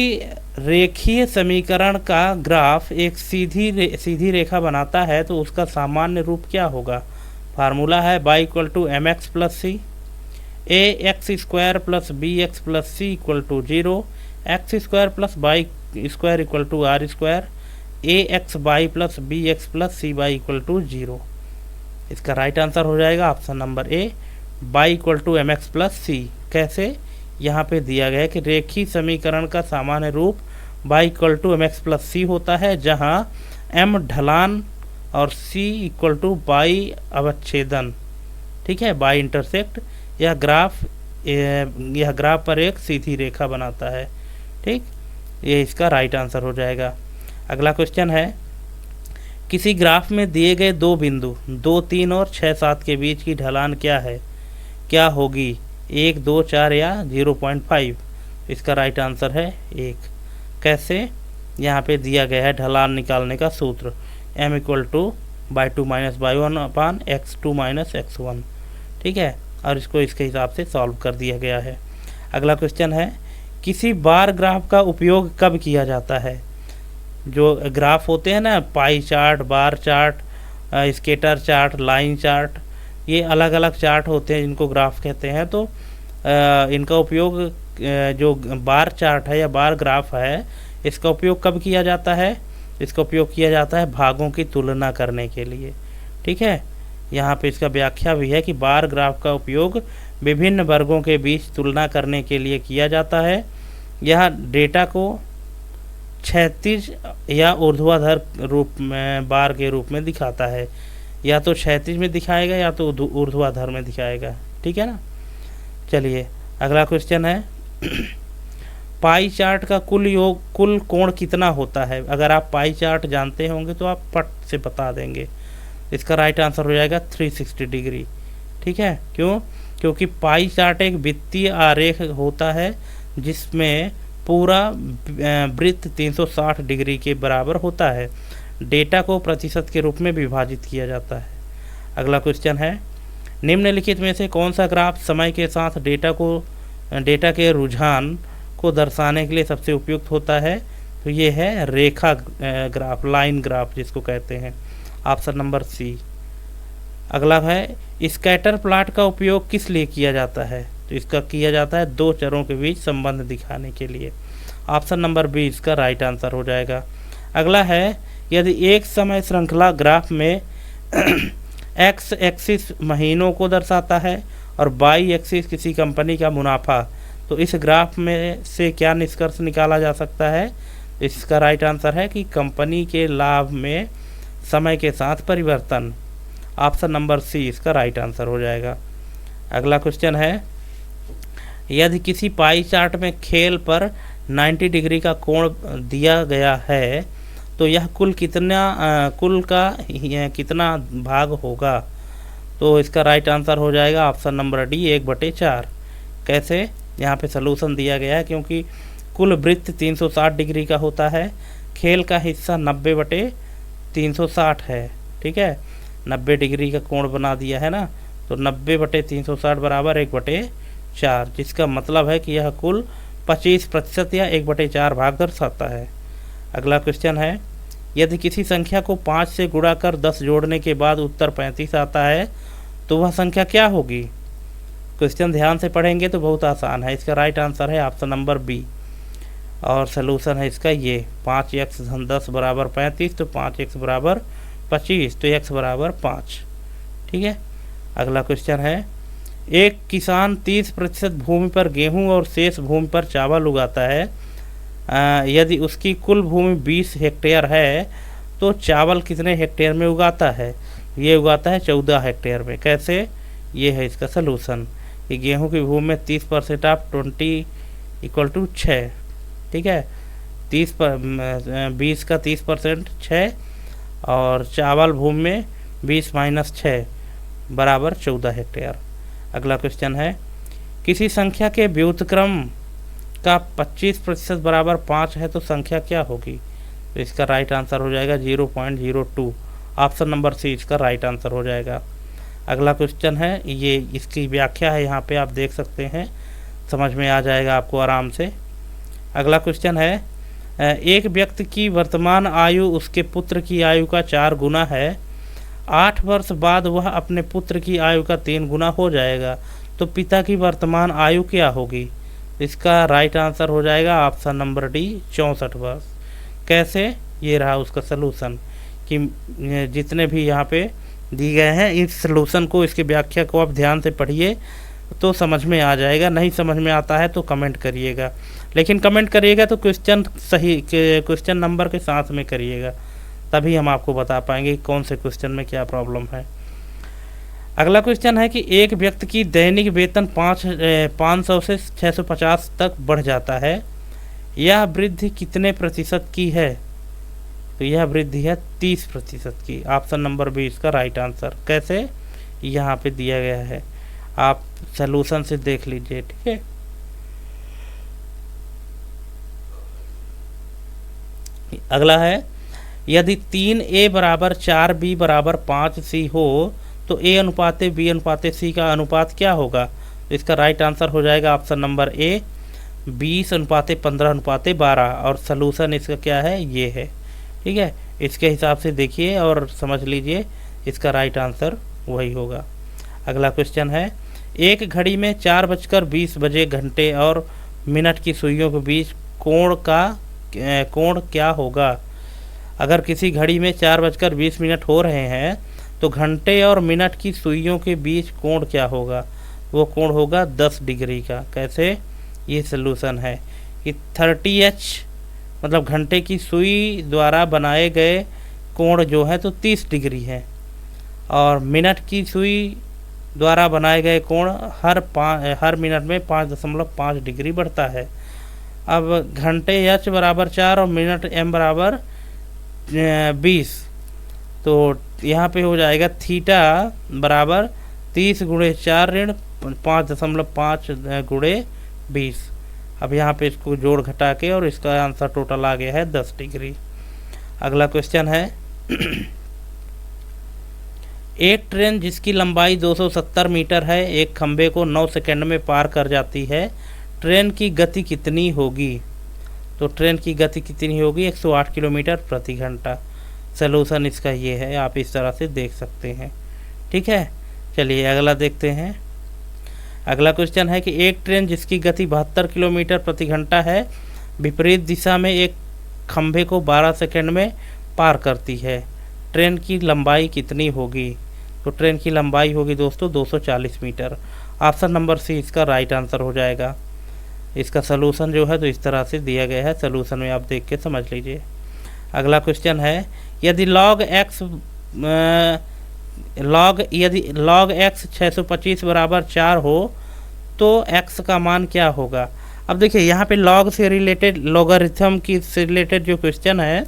रेखीय समीकरण का ग्राफ एक सीधी रेखा बनाता है तो उसका सामान्य रूप क्या होगा। फार्मूला है y = mx + c, ax² + bx + c = 0, x² + y² = r², axy + bx + cy = 0। इसका राइट आंसर हो जाएगा option number A, y = mx + c। कैसे, यहाँ पे दिया गया है कि रेखीय समीकरण का सामान्य रूप y = mx + c होता है, जहाँ m ढलान और c = y अवच्छेदन। ठीक है, y इंटरसेक्ट। यह ग्राफ पर एक सीधी रेखा बनाता है। ठीक, ये इसका राइट आंसर हो जाएगा। अगला क्वेश्चन है, किसी ग्राफ में दिए गए दो बिंदु 2 3 और 6 7 के बीच की ढलान क्या होगी। 1 2 4 या 0.5। इसका राइट आंसर है 1। कैसे, यहाँ पे दिया गया है ढलान निकालने का सूत्र, m = y2 - y1 / x2 - x1। ठीक है, और इसको इसके हिसाब से सॉल्व कर दिया गया है। अगला क्वेश्चन है, किसी बार ग्राफ का उपयोग कब किया जाता है। जो ग्राफ होते हैं ना, pie chart, bar chart, scatter chart, line chart, ये अलग अलग चार्ट होते हैं जिनको ग्राफ कहते हैं। तो इनका उपयोग जो बार चार्ट है या बार ग्राफ है, इसका उपयोग कब किया जाता है। इसका उपयोग किया जाता है भागों की तुलना करने के लिए। ठीक है, यहाँ पे इसका व्याख्या भी है कि बार ग्राफ का उपयोग विभिन्न वर्गों के बीच तुलना करने के लिए किया जाता है। यह डेटा को क्षैतिज या ऊर्ध्वाधर रूप में बार के रूप में दिखाता है, या तो क्षैतिज में दिखाएगा या तो ऊर्ध्वाधर में दिखाएगा। ठीक है ना, चलिए अगला क्वेश्चन है, पाई चार्ट का कुल कोण कितना होता है। अगर आप पाई चार्ट जानते होंगे तो आप पट से बता देंगे। इसका राइट आंसर हो जाएगा 360 डिग्री। ठीक है, क्योंकि पाई चार्ट एक वित्तीय आरेख होता है जिसमें पूरा वृत्त 360 डिग्री के बराबर होता है। डेटा को प्रतिशत के रूप में विभाजित किया जाता है। अगला क्वेश्चन है, निम्नलिखित में से कौन सा ग्राफ समय के साथ डेटा के रुझान को दर्शाने के लिए सबसे उपयुक्त होता है। तो ये है रेखा ग्राफ, लाइन ग्राफ जिसको कहते हैं। Option number C. अगला है, स्कैटर प्लॉट का उपयोग किस लिए किया जाता है। तो इसका किया जाता है दो चरों के बीच संबंध दिखाने के लिए। ऑप्शन नंबर बी इसका राइट आंसर हो जाएगा। अगला है, यदि एक समय श्रृंखला ग्राफ में एक्स एक्सिस महीनों को दर्शाता है और वाई एक्सिस किसी कंपनी का मुनाफा, तो इस ग्राफ में से क्या निष्कर्ष निकाला जा सकता है। इसका राइट आंसर है कि कंपनी के लाभ में समय के साथ परिवर्तन। ऑप्शन नंबर सी इसका राइट आंसर हो जाएगा। अगला क्वेश्चन है, यदि किसी पाई चार्ट में खेल पर 90 डिग्री का कोण दिया गया है तो यह कुल कितना भाग होगा? तो इसका राइट आंसर हो जाएगा ऑप्शन नंबर डी 1/4। कैसे? यहाँ पे सलूशन दिया गया है क्योंकि कुल वृत्त 360 डिग्री का होता है, खेल का हिस्सा 90/360 है। ठीक है, 90 डिग्री का कोण बना दिया है ना, तो 90/360 बराबर 1/4, जिसका मतलब है कि यह कुल 25% या 1/4 भाग दर्शाता है। अगला क्वेश्चन है, यदि किसी संख्या को 5 से गुणा कर 10 जोड़ने के बाद उत्तर 35 आता है तो वह संख्या क्या होगी? क्वेश्चन ध्यान से पढ़ेंगे तो बहुत आसान है। इसका राइट आंसर है ऑप्शन नंबर बी, और सलूशन है इसका ये 5x धन 10 बराबर 35, तो 5x बराबर 25, तो x बराबर 5। ठीक है, अगला क्वेश्चन है, एक किसान 30% भूमि पर गेहूं और शेष भूमि पर चावल उगाता है। यदि उसकी कुल भूमि 20 हेक्टेयर है तो चावल कितने हेक्टेयर में उगाता है? ये उगाता है 14 हेक्टेयर में। कैसे? ये है इसका सलूशन कि गेहूं की भूमि में 30% ऑफ 20 = 6। ठीक है, 20 का 30% 6, और चावल भूमि में 20 - 6 बराबर 14 हेक्टेयर। अगला क्वेश्चन है, किसी संख्या के व्युत्क्रम का 25% बराबर 5 है तो संख्या क्या होगी? तो इसका राइट आंसर हो जाएगा 0.02, ऑप्शन नंबर सी इसका राइट आंसर हो जाएगा। अगला क्वेश्चन है, ये इसकी व्याख्या है, यहाँ पे आप देख सकते हैं, समझ में आ जाएगा आपको आराम से। अगला क्वेश्चन है, एक व्यक्ति की वर्तमान आयु उसके पुत्र की आयु का 4 गुना है। 8 वर्ष बाद वह अपने पुत्र की आयु का 3 गुना हो जाएगा, तो पिता की वर्तमान आयु क्या होगी? इसका राइट आंसर हो जाएगा ऑप्शन नंबर डी 64 वर्ष। कैसे? ये रहा उसका सलूशन कि जितने भी यहाँ पे दिए गए हैं, इस सलूशन को, इसकी व्याख्या को आप ध्यान से पढ़िए तो समझ में आ जाएगा। नहीं समझ में आता है तो कमेंट करिएगा, लेकिन कमेंट करिएगा तो क्वेश्चन सही क्वेश्चन नंबर के साथ में करिएगा, तभी हम आपको बता पाएंगे कि कौन से क्वेश्चन में क्या प्रॉब्लम है। अगला क्वेश्चन है कि एक व्यक्ति की दैनिक वेतन 500 से 650 तक बढ़ जाता है, यह वृद्धि कितने प्रतिशत की है? तो यह वृद्धि है 30% की, ऑप्शन नंबर बी इसका राइट आंसर। कैसे? यहाँ पे दिया गया है, आप सलूशन से देख लीजिए। ठीक है, अगला है, यदि 3a बराबर 4b बराबर 5c हो तो a/b/c का अनुपात क्या होगा? तो इसका राइट आंसर हो जाएगा ऑप्शन नंबर ए 20:15:12, और सलूशन इसका क्या है? ये है। ठीक है, इसके हिसाब से देखिए और समझ लीजिए, इसका राइट आंसर वही होगा। अगला क्वेश्चन है, एक घड़ी में 4:20 घंटे और मिनट की सुइयों के बीच कोण क्या होगा? अगर किसी घड़ी में 4:20 हो रहे हैं तो घंटे और मिनट की सुइयों के बीच कोण क्या होगा? वो कोण होगा 10 डिग्री का। कैसे? ये सलूशन है कि 30h मतलब घंटे की सुई द्वारा बनाए गए कोण जो है तो 30 डिग्री है, और मिनट की सुई द्वारा बनाए गए कोण हर मिनट में 5.5 डिग्री बढ़ता है। अब घंटे h बराबर 4 और मिनट m बराबर 20, तो यहाँ पे हो जाएगा थीटा बराबर 30 × 4 ऋण 5.5 × 20। अब यहाँ पे इसको जोड़ घटा के और इसका आंसर टोटल आ गया है 10 डिग्री। अगला क्वेश्चन है, एक ट्रेन जिसकी लंबाई 270 मीटर है एक खंभे को 9 सेकंड में पार कर जाती है, ट्रेन की गति कितनी होगी? तो ट्रेन की गति कितनी होगी? 108 किलोमीटर प्रति घंटा। सलूशन इसका ये है, आप इस तरह से देख सकते हैं। ठीक है, चलिए अगला देखते हैं। अगला क्वेश्चन है कि एक ट्रेन जिसकी गति 72 किलोमीटर प्रति घंटा है विपरीत दिशा में एक खंभे को 12 सेकंड में पार करती है, ट्रेन की लंबाई कितनी होगी? तो ट्रेन की लंबाई होगी दोस्तों 240 मीटर। ऑप्शन नंबर सी इसका राइट आंसर हो जाएगा। इसका सलूशन जो है तो इस तरह से दिया गया है, सलूशन में आप देख के समझ लीजिए। अगला क्वेश्चन है, यदि log x लॉग यदि log x 625 बराबर 4 हो तो x का मान क्या होगा। अब देखिए यहाँ पे log से रिलेटेड, लॉगरिथम की से रिलेटेड जो क्वेश्चन है,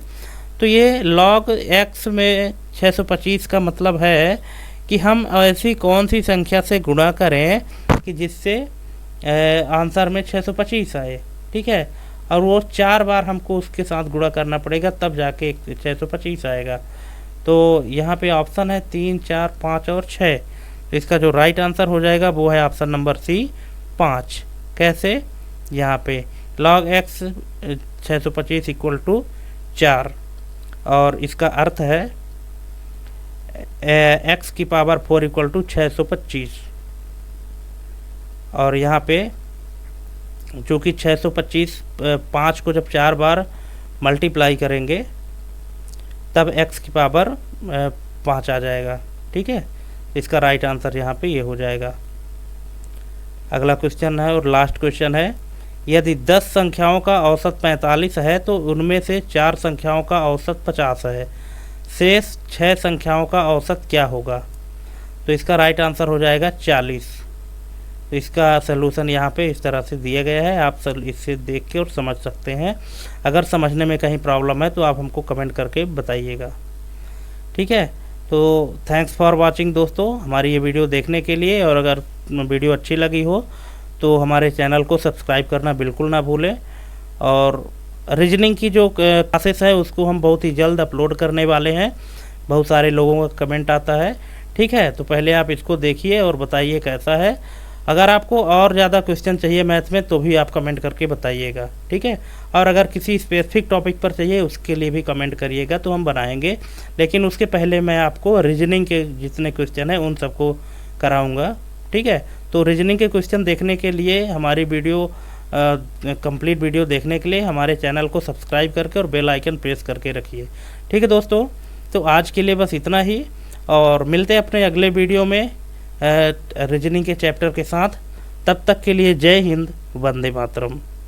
तो ये log x में 625 का मतलब है कि हम ऐसी कौन सी संख्या से गुणा करें कि जिससे आंसर में 625 आए, ठीक है, और वो 4 बार हमको उसके साथ गुणा करना पड़ेगा तब जाके 625 आएगा। तो यहाँ पे ऑप्शन है 3, 4, 5 और 6। तो इसका जो राइट आंसर हो जाएगा वो है ऑप्शन नंबर सी 5। कैसे, यहाँ पे log x 625 इक्वल टू 4, और इसका अर्थ है x की पावर 4 इक्वल टू 625। और यहाँ पे चूँकि 625 5 को जब 4 बार मल्टीप्लाई करेंगे तब x की पावर 5 आ जाएगा, ठीक है। इसका राइट आंसर यहाँ पे ये हो जाएगा। अगला क्वेश्चन है और लास्ट क्वेश्चन है, यदि 10 संख्याओं का औसत 45 है तो उनमें से 4 संख्याओं का औसत 50 है, शेष 6 संख्याओं का औसत क्या होगा। तो इसका राइट आंसर हो जाएगा 40। तो इसका सलूशन यहाँ पे इस तरह से दिया गया है, आप इससे देख के और समझ सकते हैं। अगर समझने में कहीं प्रॉब्लम है तो आप हमको कमेंट करके बताइएगा, ठीक है। तो थैंक्स फॉर वाचिंग दोस्तों, हमारी ये वीडियो देखने के लिए। और अगर वीडियो अच्छी लगी हो तो हमारे चैनल को सब्सक्राइब करना बिल्कुल ना भूलें। और रीजनिंग की जो क्लासेस है उसको हम बहुत ही जल्द अपलोड करने वाले हैं, बहुत सारे लोगों का कमेंट आता है, ठीक है। तो पहले आप इसको देखिए और बताइए कैसा है। अगर आपको और ज़्यादा क्वेश्चन चाहिए मैथ में तो भी आप कमेंट करके बताइएगा, ठीक है। और अगर किसी स्पेसिफिक टॉपिक पर चाहिए उसके लिए भी कमेंट करिएगा तो हम बनाएंगे। लेकिन उसके पहले मैं आपको रीजनिंग के जितने क्वेश्चन हैं उन सबको कराऊंगा, ठीक है। तो रीजनिंग के क्वेश्चन देखने के लिए, हमारी वीडियो कंप्लीट वीडियो देखने के लिए हमारे चैनल को सब्सक्राइब करके और बेल आइकन प्रेस करके रखिए, ठीक है दोस्तों। तो आज के लिए बस इतना ही, और मिलते हैं अपने अगले वीडियो में रीजनिंग के चैप्टर के साथ। तब तक के लिए जय हिंद, वंदे मातरम।